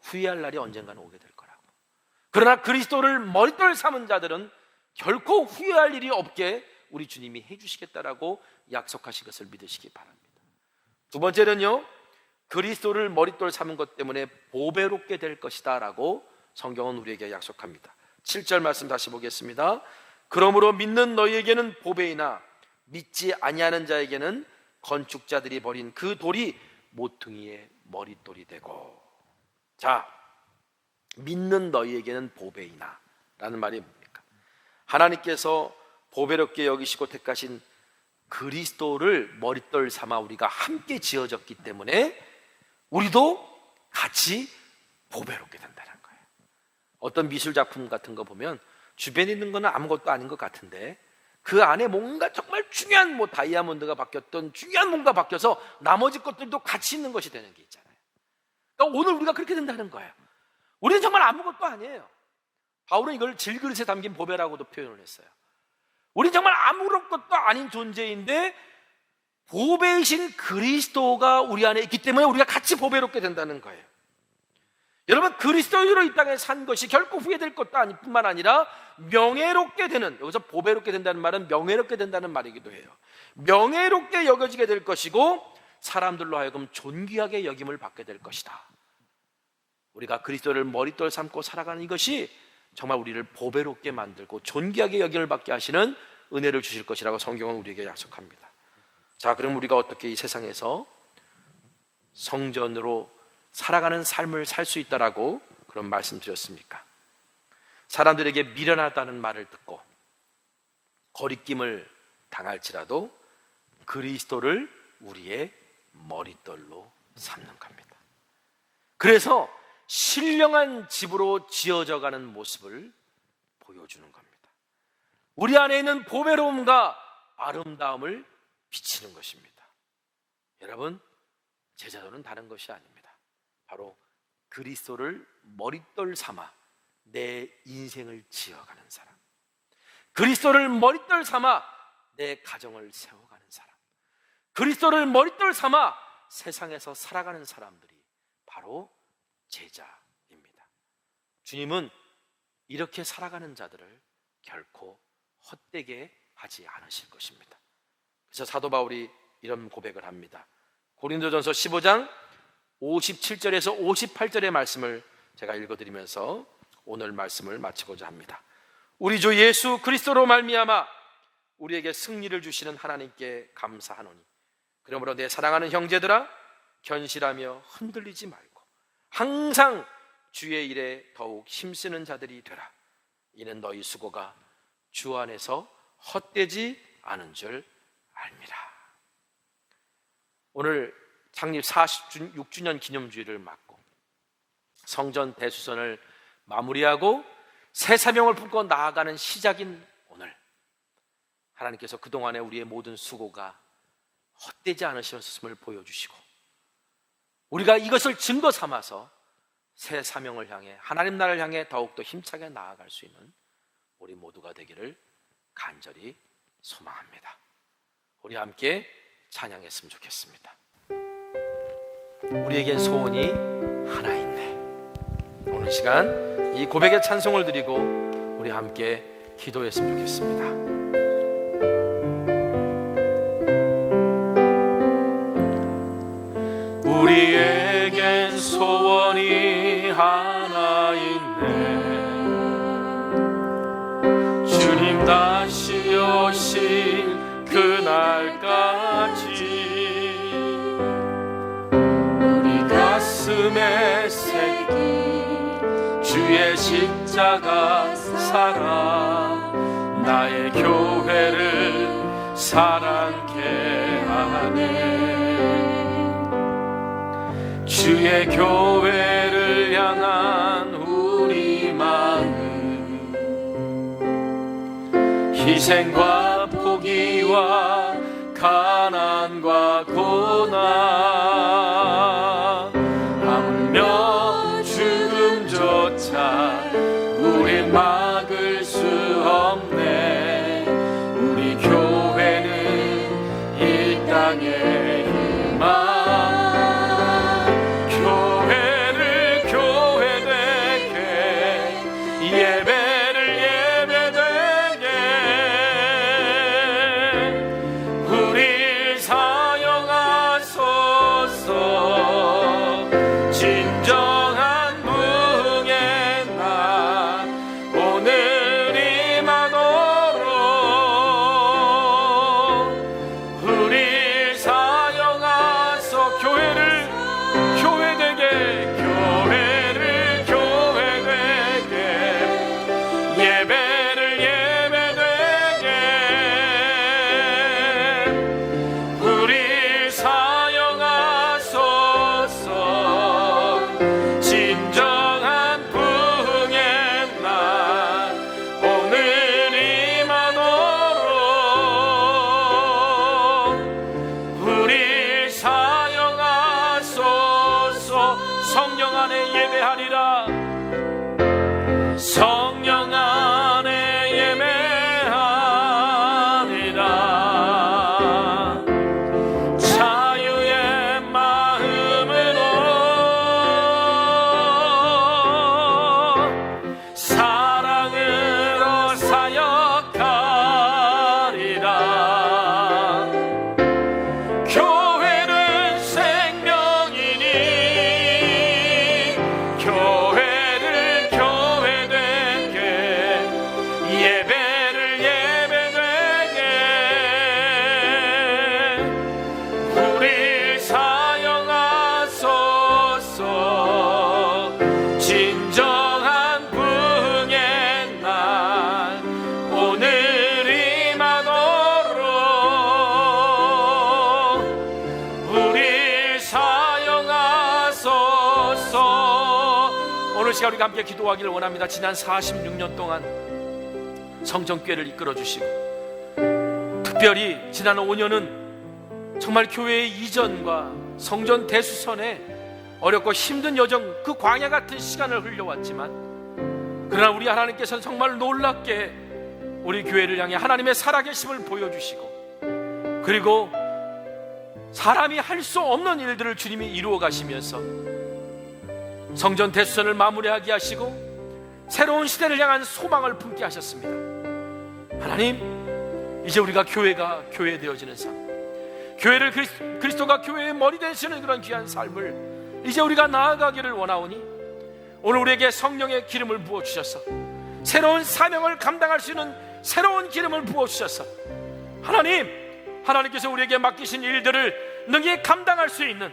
후회할 날이 언젠가는 오게 될 거라고. 그러나 그리스도를 머릿돌 삼은 자들은 결코 후회할 일이 없게 우리 주님이 해주시겠다라고 약속하신 것을 믿으시기 바랍니다. 두 번째는요, 그리스도를 머릿돌 삼은 것 때문에 보배롭게 될 것이다 라고 성경은 우리에게 약속합니다. 7절 말씀 다시 보겠습니다. 그러므로 믿는 너희에게는 보배이나 믿지 아니하는 자에게는 건축자들이 버린 그 돌이 모퉁이의 머릿돌이 되고. 자, 믿는 너희에게는 보배이나 라는 말이 뭡니까? 하나님께서 보배롭게 여기시고 택하신 그리스도를 머릿돌 삼아 우리가 함께 지어졌기 때문에 우리도 같이 보배롭게 된다는 거예요. 어떤 미술 작품 같은 거 보면 주변에 있는 거는 아무것도 아닌 것 같은데 그 안에 뭔가 정말 중요한 다이아몬드가 바뀌었던 중요한 뭔가 바뀌어서 나머지 것들도 같이 있는 것이 되는 게 있잖아요. 그러니까 오늘 우리가 그렇게 된다는 거예요. 우리는 정말 아무것도 아니에요. 바울은 이걸 질그릇에 담긴 보배라고도 표현을 했어요. 우리는 정말 아무것도 아닌 존재인데 보배이신 그리스도가 우리 안에 있기 때문에 우리가 같이 보배롭게 된다는 거예요. 여러분, 그리스도로 이 땅에 산 것이 결코 후회될 것도 뿐만 아니라 명예롭게 되는, 여기서 보배롭게 된다는 말은 명예롭게 된다는 말이기도 해요. 명예롭게 여겨지게 될 것이고 사람들로 하여금 존귀하게 여김을 받게 될 것이다. 우리가 그리스도를 머릿돌 삼고 살아가는 이것이 정말 우리를 보배롭게 만들고 존귀하게 여김을 받게 하시는 은혜를 주실 것이라고 성경은 우리에게 약속합니다. 자, 그럼 우리가 어떻게 이 세상에서 성전으로 살아가는 삶을 살 수 있다라고 그런 말씀 드렸습니까? 사람들에게 미련하다는 말을 듣고 거리낌을 당할지라도 그리스도를 우리의 머릿돌로 삼는 겁니다. 그래서 신령한 집으로 지어져 가는 모습을 보여주는 겁니다. 우리 안에 있는 보배로움과 아름다움을 비치는 것입니다. 여러분, 제자도는 다른 것이 아닙니다. 바로 그리스도를 머릿돌 삼아 내 인생을 지어가는 사람, 그리스도를 머릿돌 삼아 내 가정을 세워가는 사람, 그리스도를 머릿돌 삼아 세상에서 살아가는 사람들이 바로 제자입니다. 주님은 이렇게 살아가는 자들을 결코 헛되게 하지 않으실 것입니다. 그래서 사도 바울이 이런 고백을 합니다. 고린도전서 15장 57절에서 58절의 말씀을 제가 읽어드리면서 오늘 말씀을 마치고자 합니다. 우리 주 예수 그리스도로 말미암아 우리에게 승리를 주시는 하나님께 감사하노니 그러므로 내 사랑하는 형제들아 견실하며 흔들리지 말고 항상 주의 일에 더욱 힘쓰는 자들이 되라. 이는 너희 수고가 주 안에서 헛되지 않은 줄 알미라. 오늘 창립 46주년 기념주일을 맞고 성전 대수선을 마무리하고 새 사명을 품고 나아가는 시작인 오늘, 하나님께서 그동안에 우리의 모든 수고가 헛되지 않으셨음을 보여주시고 우리가 이것을 증거 삼아서 새 사명을 향해 하나님 나라를 향해 더욱더 힘차게 나아갈 수 있는 우리 모두가 되기를 간절히 소망합니다. 우리 함께 찬양했으면 좋겠습니다. 우리에겐 소원이 하나 있네. 오늘 시간 이 고백의 찬송을 드리고 우리 함께 기도했으면 좋겠습니다. 주의 십자가 사랑 나의 교회를 사랑케 하네. 주의 교회를 향한 우리 마음, 희생과 포기와 가난과 고난, 하물며 죽음조차 우린 막을 수 없네. 우리 교회는 이 땅의 희망, 교회를 교회되게, 예배를 예배되게 우리 사용하소서. 진정한 부흥의 날 오늘 임하도록 우리 사용하소. 교회를 교회되게, 교회를 교회되게, 예배를 예배되게 우리 사용하소서. 진정한 부흥의 날 오늘 임하도록 우리 사용하소서. 성령 안에 예배하리라. 성령 안에 예배하리라. 자유의 마음으로 사랑으로 사역하리라. 교회는 생명이니 교회를 교회되게, 예배를 예배되게 우리 사용하소서. 진정한 부흥의 날 오늘 임하도록 우리 사용하소서. 오늘 시간 우리가 함께 기도하기를 원합니다. 지난 46년 동안 성전교회를 이끌어 주시고, 특별히 지난 5년은 정말 교회의 이전과 성전 대수선에 어렵고 힘든 여정, 그 광야 같은 시간을 흘려왔지만, 그러나 우리 하나님께서는 정말 놀랍게 우리 교회를 향해 하나님의 살아계심을 보여주시고, 그리고 사람이 할 수 없는 일들을 주님이 이루어 가시면서 성전 대수선을 마무리하게 하시고 새로운 시대를 향한 소망을 품게 하셨습니다. 하나님, 이제 우리가 교회가 교회되어지는 삶, 교회를 그리스도가 교회의 머리 되시는 그런 귀한 삶을 이제 우리가 나아가기를 원하오니, 오늘 우리에게 성령의 기름을 부어주셔서 새로운 사명을 감당할 수 있는 새로운 기름을 부어주셔서 하나님께서 우리에게 맡기신 일들을 능히 감당할 수 있는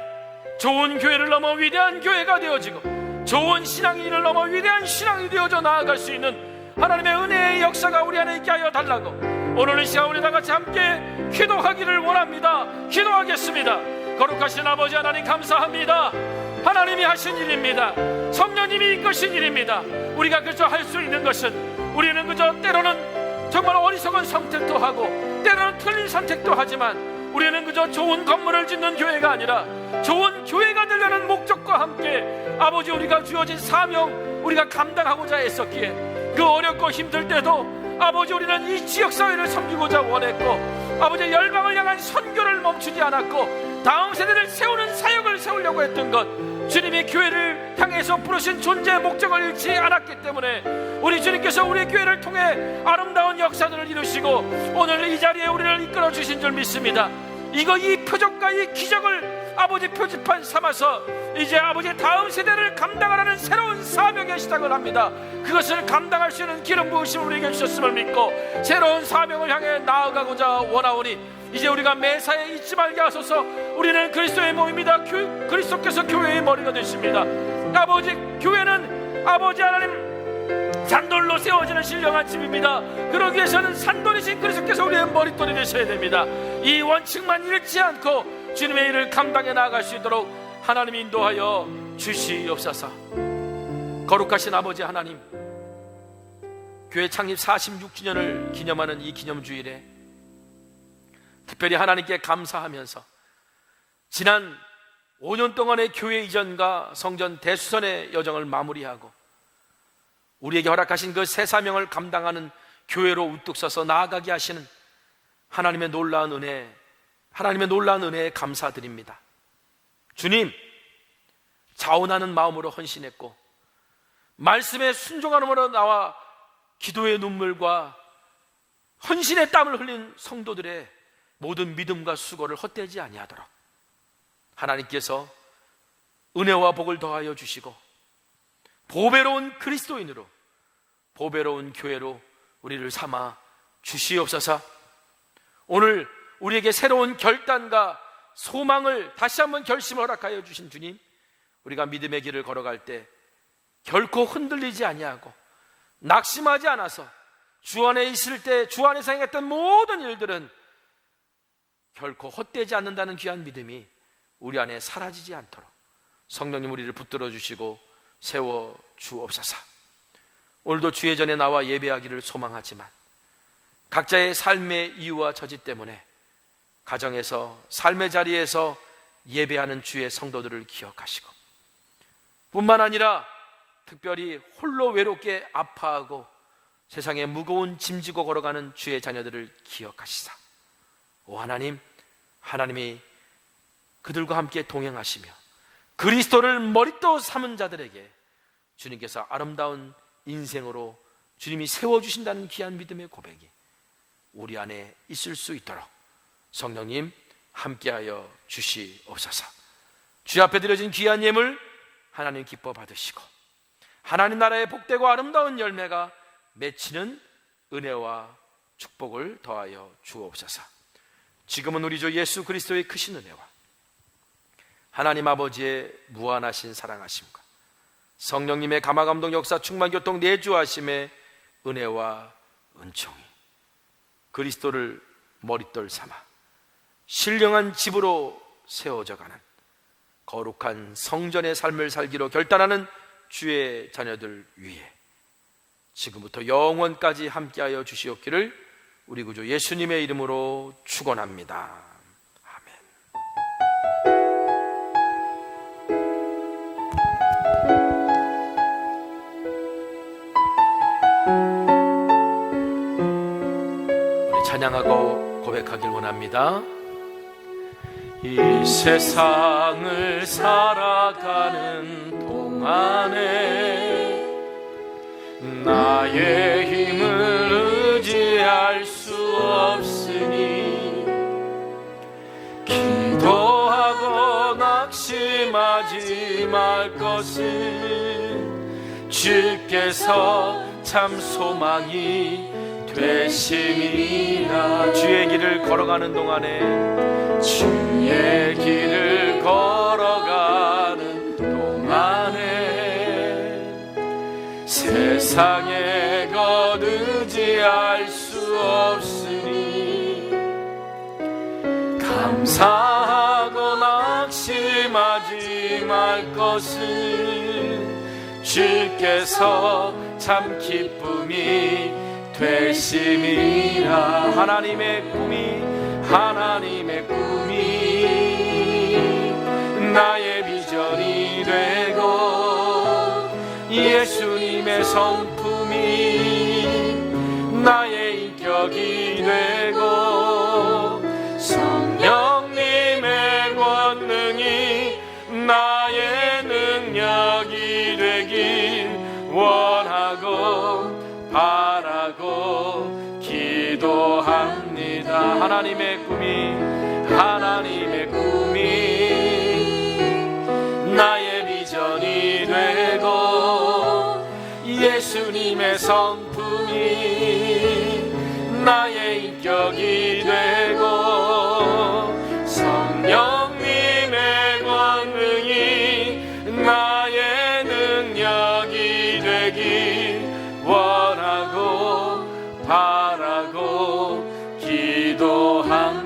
좋은 교회를 넘어 위대한 교회가 되어지고, 좋은 신앙의 일을 넘어 위대한 신앙이 되어져 나아갈 수 있는 하나님의 은혜의 역사가 우리 안에 있게 하여 달라고 오늘 이 시간 우리 다 같이 함께 기도하기를 원합니다. 기도하겠습니다. 거룩하신 아버지 하나님, 감사합니다. 하나님이 하신 일입니다. 성령님이 이끄신 일입니다. 우리가 그저 할 수 있는 것은, 우리는 그저 때로는 정말 어리석은 선택도 하고 때로는 틀린 선택도 하지만, 우리는 그저 좋은 건물을 짓는 교회가 아니라 좋은 교회가 되려는 목적과 함께 아버지, 우리가 주어진 사명 우리가 감당하고자 했었기에, 그 어렵고 힘들 때도 아버지 우리는 이 지역사회를 섬기고자 원했고, 아버지 열방을 향한 선교를 멈추지 않았고, 다음 세대를 세우는 사역을 세우려고 했던 것, 주님이 교회를 향해서 부르신 존재의 목적을 잃지 않았기 때문에 우리 주님께서 우리 교회를 통해 아름다운 역사들을 이루시고 오늘 이 자리에 우리를 이끌어 주신 줄 믿습니다. 이 표적과 이 기적을 아버지 표지판 삼아서 이제 아버지 다음 세대를 감당하라는 새로운 사명의 시작을 합니다. 그것을 감당할 수 있는 기름 부으심을 우리에게 주셨음을 믿고 새로운 사명을 향해 나아가고자 원하오니, 이제 우리가 매사에 잊지 말게 하소서. 우리는 그리스도의 몸입니다. 그리스도께서 교회의 머리가 되십니다. 아버지, 교회는 아버지 하나님, 산돌로 세워지는 신령한 집입니다. 그러기 위해서는 산돌이신 그리스도께서 우리의 머릿돌이 되셔야 됩니다. 이 원칙만 잃지 않고 주님의 일을 감당해 나아갈 수 있도록 하나님 인도하여 주시옵소서. 거룩하신 아버지 하나님, 교회 창립 46주년을 기념하는 이 기념주일에 특별히 하나님께 감사하면서 지난 5년 동안의 교회 이전과 성전 대수선의 여정을 마무리하고 우리에게 허락하신 그 새 사명을 감당하는 교회로 우뚝 서서 나아가게 하시는 하나님의 놀라운 은혜에 감사드립니다. 주님, 자원하는 마음으로 헌신했고 말씀에 순종함으로 나와 기도의 눈물과 헌신의 땀을 흘린 성도들의 모든 믿음과 수고를 헛되지 아니하도록 하나님께서 은혜와 복을 더하여 주시고 보배로운 그리스도인으로, 보배로운 교회로 우리를 삼아 주시옵소서. 오늘 우리에게 새로운 결단과 소망을 다시 한번 결심을 허락하여 주신 주님, 우리가 믿음의 길을 걸어갈 때 결코 흔들리지 아니하고 낙심하지 않아서 주 안에 있을 때 주 안에서 행했던 모든 일들은 결코 헛되지 않는다는 귀한 믿음이 우리 안에 사라지지 않도록 성령님 우리를 붙들어 주시고 세워 주옵소서. 오늘도 주의 전에 나와 예배하기를 소망하지만 각자의 삶의 이유와 처지 때문에 가정에서, 삶의 자리에서 예배하는 주의 성도들을 기억하시고 뿐만 아니라 특별히 홀로 외롭게 아파하고 세상에 무거운 짐 지고 걸어가는 주의 자녀들을 기억하시사 오 하나님, 하나님이 그들과 함께 동행하시며 그리스도를 머릿돌 삼은 자들에게 주님께서 아름다운 인생으로 주님이 세워주신다는 귀한 믿음의 고백이 우리 안에 있을 수 있도록 성령님 함께하여 주시옵소서. 주 앞에 드려진 귀한 예물 하나님 기뻐 받으시고 하나님 나라의 복되고 아름다운 열매가 맺히는 은혜와 축복을 더하여 주옵소서. 지금은 우리 주 예수 그리스도의 크신 은혜와 하나님 아버지의 무한하신 사랑하심과 성령님의 감화감동 역사 충만교통 내주하심의 은혜와 은총이 그리스도를 머릿돌 삼아 신령한 집으로 세워져 가는 거룩한 성전의 삶을 살기로 결단하는 주의 자녀들 위에 지금부터 영원까지 함께하여 주시옵기를 우리 구주 예수님의 이름으로 축원합니다. 찬양하고 고백하길 원합니다. 이 세상을 살아가는 동안에 나의 힘을 의지할 수 없으니 기도하고 낙심하지 말 것은 주께서 참 소망이 되심이라. 주의 길을 걸어가는 동안에 주의 길을 걸어가는 동안에 세상에 것 의지할 수 없으니 감사하고 낙심하지 말 것은 주께서 참 기쁨이 되심이라. 하나님의 꿈이 나의 비전이 되고 예수님의 성품이 나의 인격이 되고 성령님의 권능이 나의 능력이 되길 원하고 바라고 기도합니다. 하나님의 꿈이 나의 비전이 되고 예수님의 성품이 나의 인격이 되고 성령님의 권능이 나의 능력이 원하고 바라고 기도합니다.